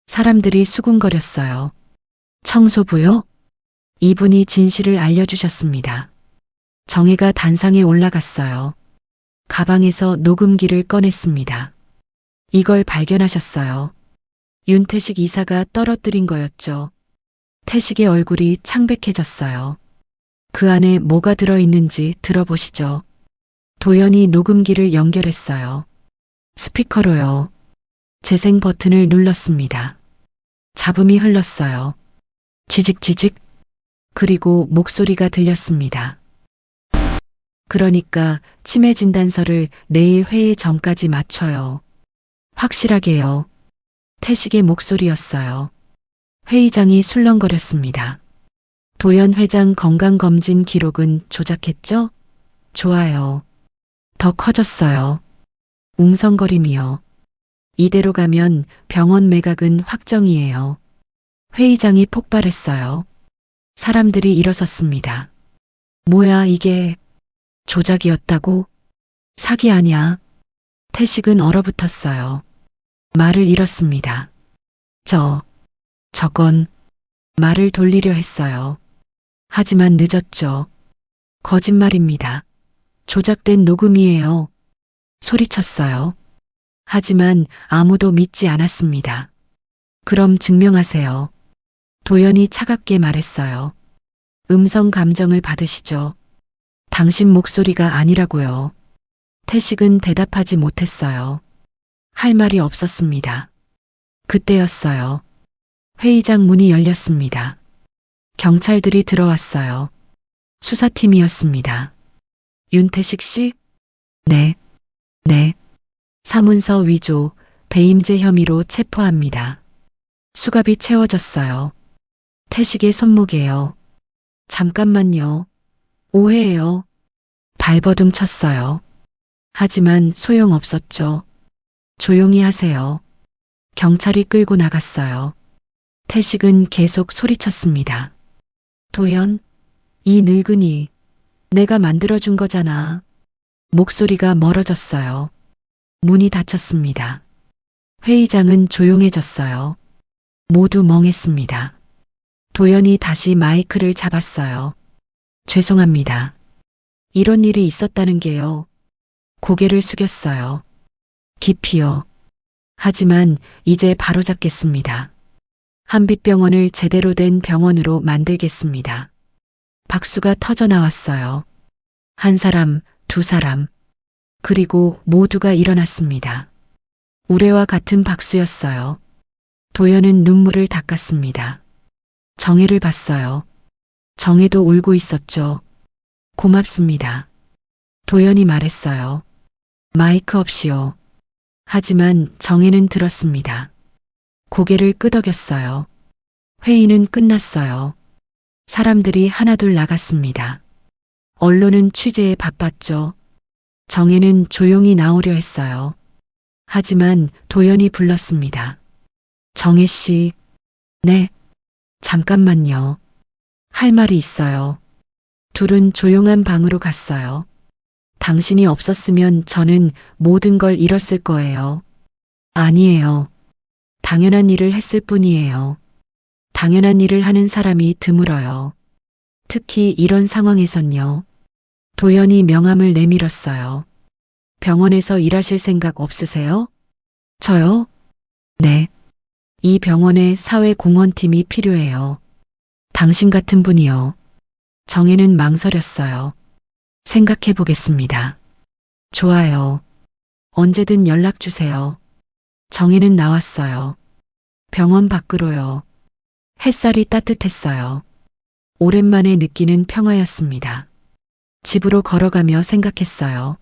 사람들이 수군거렸어요. 청소부요? 이분이 진실을 알려주셨습니다. 정혜가 단상에 올라갔어요. 가방에서 녹음기를 꺼냈습니다. 이걸 발견하셨어요. 윤태식 이사가 떨어뜨린 거였죠. 태식의 얼굴이 창백해졌어요. 그 안에 뭐가 들어있는지 들어보시죠. 도연이 녹음기를 연결했어요. 스피커로요. 재생 버튼을 눌렀습니다. 잡음이 흘렀어요. 지직지직. 그리고 목소리가 들렸습니다. 그러니까 치매 진단서를 내일 회의 전까지 맞춰요. 확실하게요. 태식의 목소리였어요. 회의장이 술렁거렸습니다. 도연 회장 건강검진 기록은 조작했죠? 좋아요. 더 커졌어요. 웅성거림이요. 이대로 가면 병원 매각은 확정이에요. 회의장이 폭발했어요. 사람들이 일어섰습니다. 뭐야 이게 조작이었다고? 사기 아냐? 태식은 얼어붙었어요. 말을 잃었습니다. 저건 말을 돌리려 했어요. 하지만 늦었죠. 거짓말입니다. 조작된 녹음이에요. 소리쳤어요. 하지만 아무도 믿지 않았습니다. 그럼 증명하세요. 도연이 차갑게 말했어요. 음성 감정을 받으시죠. 당신 목소리가 아니라고요. 태식은 대답하지 못했어요. 할 말이 없었습니다. 그때였어요. 회의장 문이 열렸습니다. 경찰들이 들어왔어요. 수사팀이었습니다. 윤태식 씨? 네. 사문서 위조, 배임죄 혐의로 체포합니다. 수갑이 채워졌어요. 태식의 손목에요. 잠깐만요. 오해예요. 발버둥 쳤어요. 하지만 소용없었죠. 조용히 하세요. 경찰이 끌고 나갔어요. 태식은 계속 소리쳤습니다. 도연, 이 늙은이, 내가 만들어준 거잖아. 목소리가 멀어졌어요. 문이 닫혔습니다. 회의장은 조용해졌어요. 모두 멍했습니다. 도연이 다시 마이크를 잡았어요. 죄송합니다. 이런 일이 있었다는 게요. 고개를 숙였어요. 깊이요. 하지만 이제 바로잡겠습니다. 한빛병원을 제대로 된 병원으로 만들겠습니다. 박수가 터져 나왔어요. 한 사람, 두 사람, 그리고 모두가 일어났습니다. 우레와 같은 박수였어요. 도연은 눈물을 닦았습니다. 정혜를 봤어요. 정혜도 울고 있었죠. 고맙습니다. 도연이 말했어요. 마이크 없이요. 하지만 정혜는 들었습니다. 고개를 끄덕였어요. 회의는 끝났어요. 사람들이 하나둘 나갔습니다. 언론은 취재에 바빴죠. 정혜는 조용히 나오려 했어요. 하지만 도연이 불렀습니다. 정혜 씨, 네, 잠깐만요. 할 말이 있어요. 둘은 조용한 방으로 갔어요. 당신이 없었으면 저는 모든 걸 잃었을 거예요. 아니에요. 당연한 일을 했을 뿐이에요. 당연한 일을 하는 사람이 드물어요. 특히 이런 상황에선요. 도연이 명함을 내밀었어요. 병원에서 일하실 생각 없으세요? 저요? 네. 이 병원에 사회공헌팀이 필요해요. 당신 같은 분이요. 정혜는 망설였어요. 생각해 보겠습니다. 좋아요. 언제든 연락 주세요. 정혜는 나왔어요. 병원 밖으로요. 햇살이 따뜻했어요. 오랜만에 느끼는 평화였습니다. 집으로 걸어가며 생각했어요.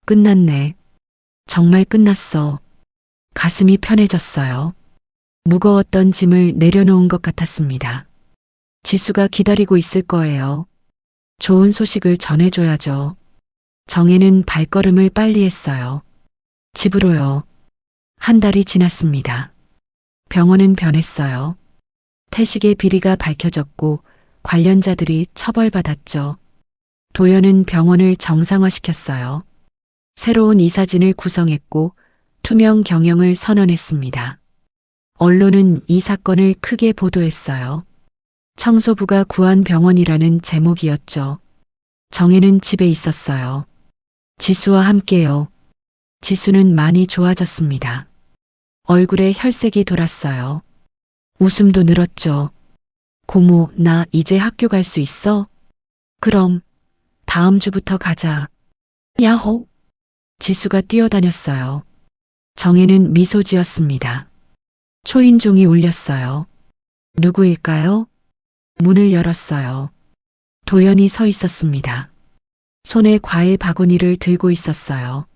끝났네. 정말 끝났어. 가슴이 편해졌어요. 무거웠던 짐을 내려놓은 것 같았습니다. 지수가 기다리고 있을 거예요. 좋은 소식을 전해줘야죠. 정혜는 발걸음을 빨리 했어요. 집으로요. 한 달이 지났습니다. 병원은 변했어요. 태식의 비리가 밝혀졌고 관련자들이 처벌받았죠. 도연은 병원을 정상화시켰어요. 새로운 이사진을 구성했고 투명 경영을 선언했습니다. 언론은 이 사건을 크게 보도했어요. 청소부가 구한 병원이라는 제목이었죠. 정혜는 집에 있었어요. 지수와 함께요. 지수는 많이 좋아졌습니다. 얼굴에 혈색이 돌았어요. 웃음도 늘었죠. 고모, 나 이제 학교 갈 수 있어? 그럼 다음 주부터 가자. 야호! 지수가 뛰어다녔어요. 정혜는 미소 지었습니다. 초인종이 울렸어요. 누구일까요? 문을 열었어요. 도연이 서 있었습니다. 손에 과일 바구니를 들고 있었어요.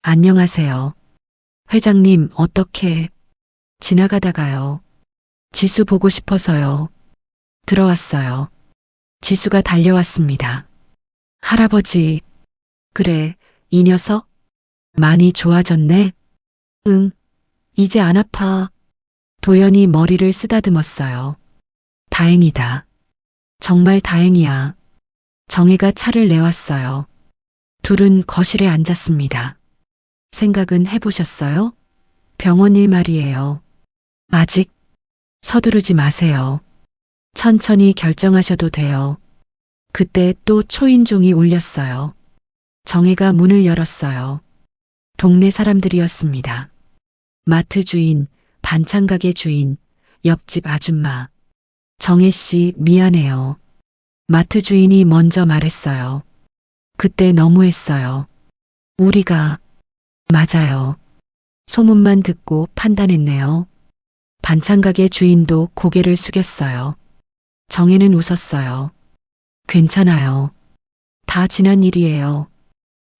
안녕하세요. 회장님, 어떻게? 지나가다가요. 지수 보고 싶어서요. 들어왔어요. 지수가 달려왔습니다. 할아버지. 그래, 이 녀석? 많이 좋아졌네? 응, 이제 안 아파. 도연이 머리를 쓰다듬었어요. 다행이다. 정말 다행이야. 정혜가 차를 내왔어요. 둘은 거실에 앉았습니다. 생각은 해보셨어요? 병원 일 말이에요. 아직 서두르지 마세요. 천천히 결정하셔도 돼요. 그때 또 초인종이 울렸어요. 정혜가 문을 열었어요. 동네 사람들이었습니다. 마트 주인, 반찬 가게 주인, 옆집 아줌마. 정혜 씨, 미안해요. 마트 주인이 먼저 말했어요. 그때 너무했어요. 우리가, 맞아요. 소문만 듣고 판단했네요. 반찬 가게 주인도 고개를 숙였어요. 정혜는 웃었어요. 괜찮아요. 다 지난 일이에요.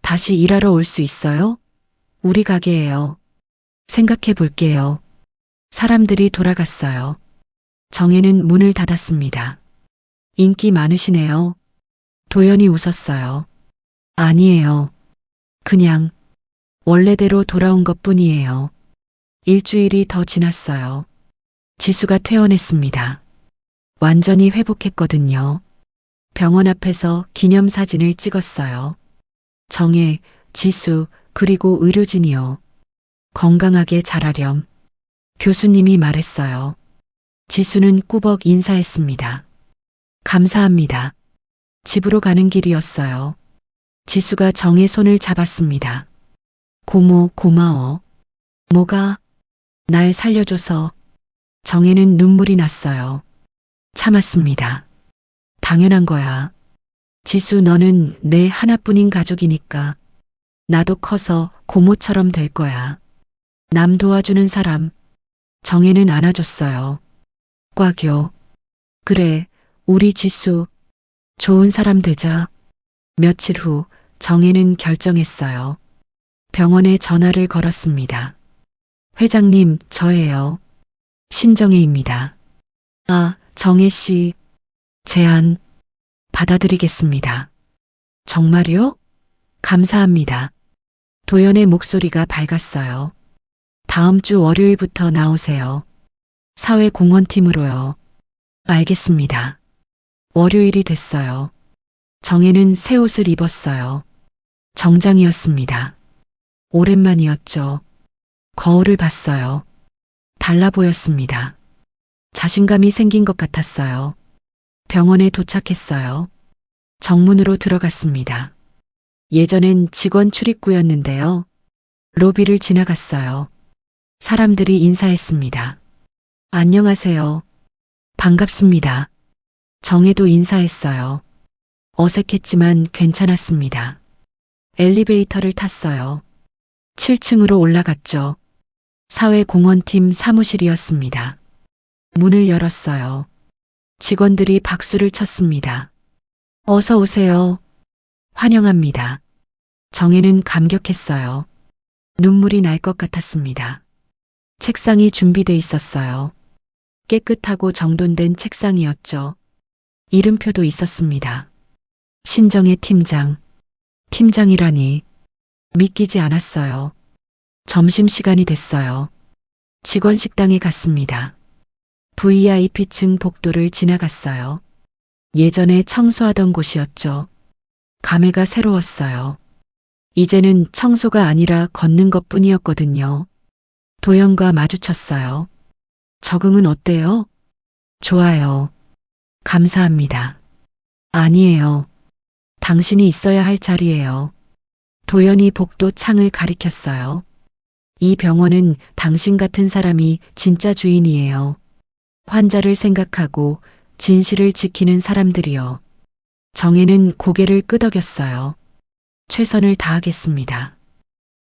다시 일하러 올 수 있어요? 우리 가게예요. 생각해 볼게요. 사람들이 돌아갔어요. 정혜는 문을 닫았습니다. 인기 많으시네요. 도연이 웃었어요. 아니에요. 그냥 원래대로 돌아온 것뿐이에요. 일주일이 더 지났어요. 지수가 퇴원했습니다. 완전히 회복했거든요. 병원 앞에서 기념사진을 찍었어요. 정혜, 지수, 그리고 의료진이요. 건강하게 자라렴. 교수님이 말했어요. 지수는 꾸벅 인사했습니다. 감사합니다. 집으로 가는 길이었어요. 지수가 정의 손을 잡았습니다. 고모, 고마워. 뭐가? 날 살려줘서. 정혜는 눈물이 났어요. 참았습니다. 당연한 거야. 지수, 너는 내 하나뿐인 가족이니까. 나도 커서 고모처럼 될 거야. 남 도와주는 사람. 정혜는 안아줬어요. 꽉요. 그래, 우리 지수. 좋은 사람 되자. 며칠 후 정혜는 결정했어요. 병원에 전화를 걸었습니다. 회장님, 저예요. 신정혜입니다. 아, 정혜 씨. 제안 받아들이겠습니다. 정말요? 감사합니다. 도연의 목소리가 밝았어요. 다음 주 월요일부터 나오세요. 사회공헌팀으로요. 알겠습니다. 월요일이 됐어요. 정혜는 새 옷을 입었어요. 정장이었습니다. 오랜만이었죠. 거울을 봤어요. 달라 보였습니다. 자신감이 생긴 것 같았어요. 병원에 도착했어요. 정문으로 들어갔습니다. 예전엔 직원 출입구였는데요. 로비를 지나갔어요. 사람들이 인사했습니다. 안녕하세요. 반갑습니다. 정혜도 인사했어요. 어색했지만 괜찮았습니다. 엘리베이터를 탔어요. 7층으로 올라갔죠. 사회공헌팀 사무실이었습니다. 문을 열었어요. 직원들이 박수를 쳤습니다. 어서 오세요. 환영합니다. 정혜는 감격했어요. 눈물이 날 것 같았습니다. 책상이 준비돼 있었어요. 깨끗하고 정돈된 책상이었죠. 이름표도 있었습니다. 신정혜 팀장. 팀장이라니. 믿기지 않았어요. 점심시간이 됐어요. 직원 식당에 갔습니다. VIP층 복도를 지나갔어요. 예전에 청소하던 곳이었죠. 감회가 새로웠어요. 이제는 청소가 아니라 걷는 것 뿐이었거든요. 도연과 마주쳤어요. 적응은 어때요? 좋아요. 감사합니다. 아니에요. 당신이 있어야 할 자리예요. 도연이 복도 창을 가리켰어요. 이 병원은 당신 같은 사람이 진짜 주인이에요. 환자를 생각하고 진실을 지키는 사람들이요. 정혜는 고개를 끄덕였어요. 최선을 다하겠습니다.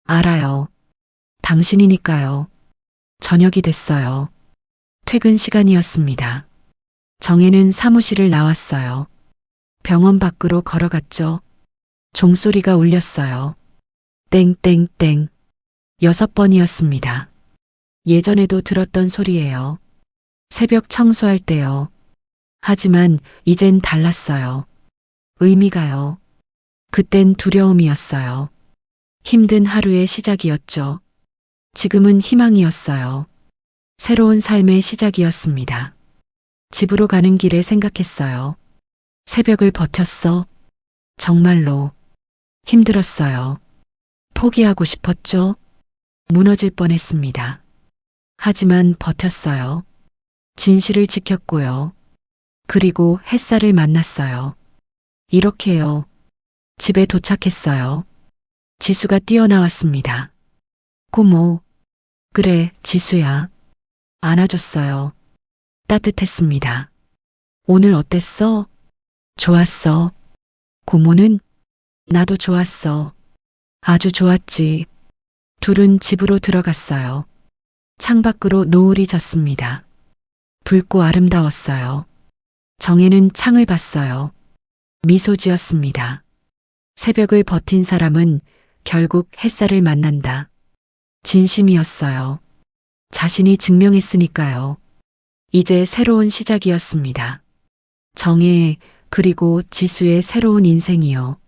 알아요. 당신이니까요. 저녁이 됐어요. 퇴근 시간이었습니다. 정혜는 사무실을 나왔어요. 병원 밖으로 걸어갔죠. 종소리가 울렸어요. 땡땡땡. 6번이었습니다. 예전에도 들었던 소리예요. 새벽 청소할 때요. 하지만 이젠 달랐어요. 의미가요. 그땐 두려움이었어요. 힘든 하루의 시작이었죠. 지금은 희망이었어요. 새로운 삶의 시작이었습니다. 집으로 가는 길에 생각했어요. 새벽을 버텼어. 정말로 힘들었어요. 포기하고 싶었죠. 무너질 뻔했습니다. 하지만 버텼어요. 진실을 지켰고요. 그리고 햇살을 만났어요. 이렇게요. 집에 도착했어요. 지수가 뛰어나왔습니다. 고모. 그래, 지수야. 안아줬어요. 따뜻했습니다. 오늘 어땠어? 좋았어. 고모는? 나도 좋았어. 아주 좋았지. 둘은 집으로 들어갔어요. 창밖으로 노을이 졌습니다. 붉고 아름다웠어요. 정혜는 창을 봤어요. 미소 지었습니다. 새벽을 버틴 사람은 결국 햇살을 만난다. 진심이었어요. 자신이 증명했으니까요. 이제 새로운 시작이었습니다. 정혜 그리고 지수의 새로운 인생이요.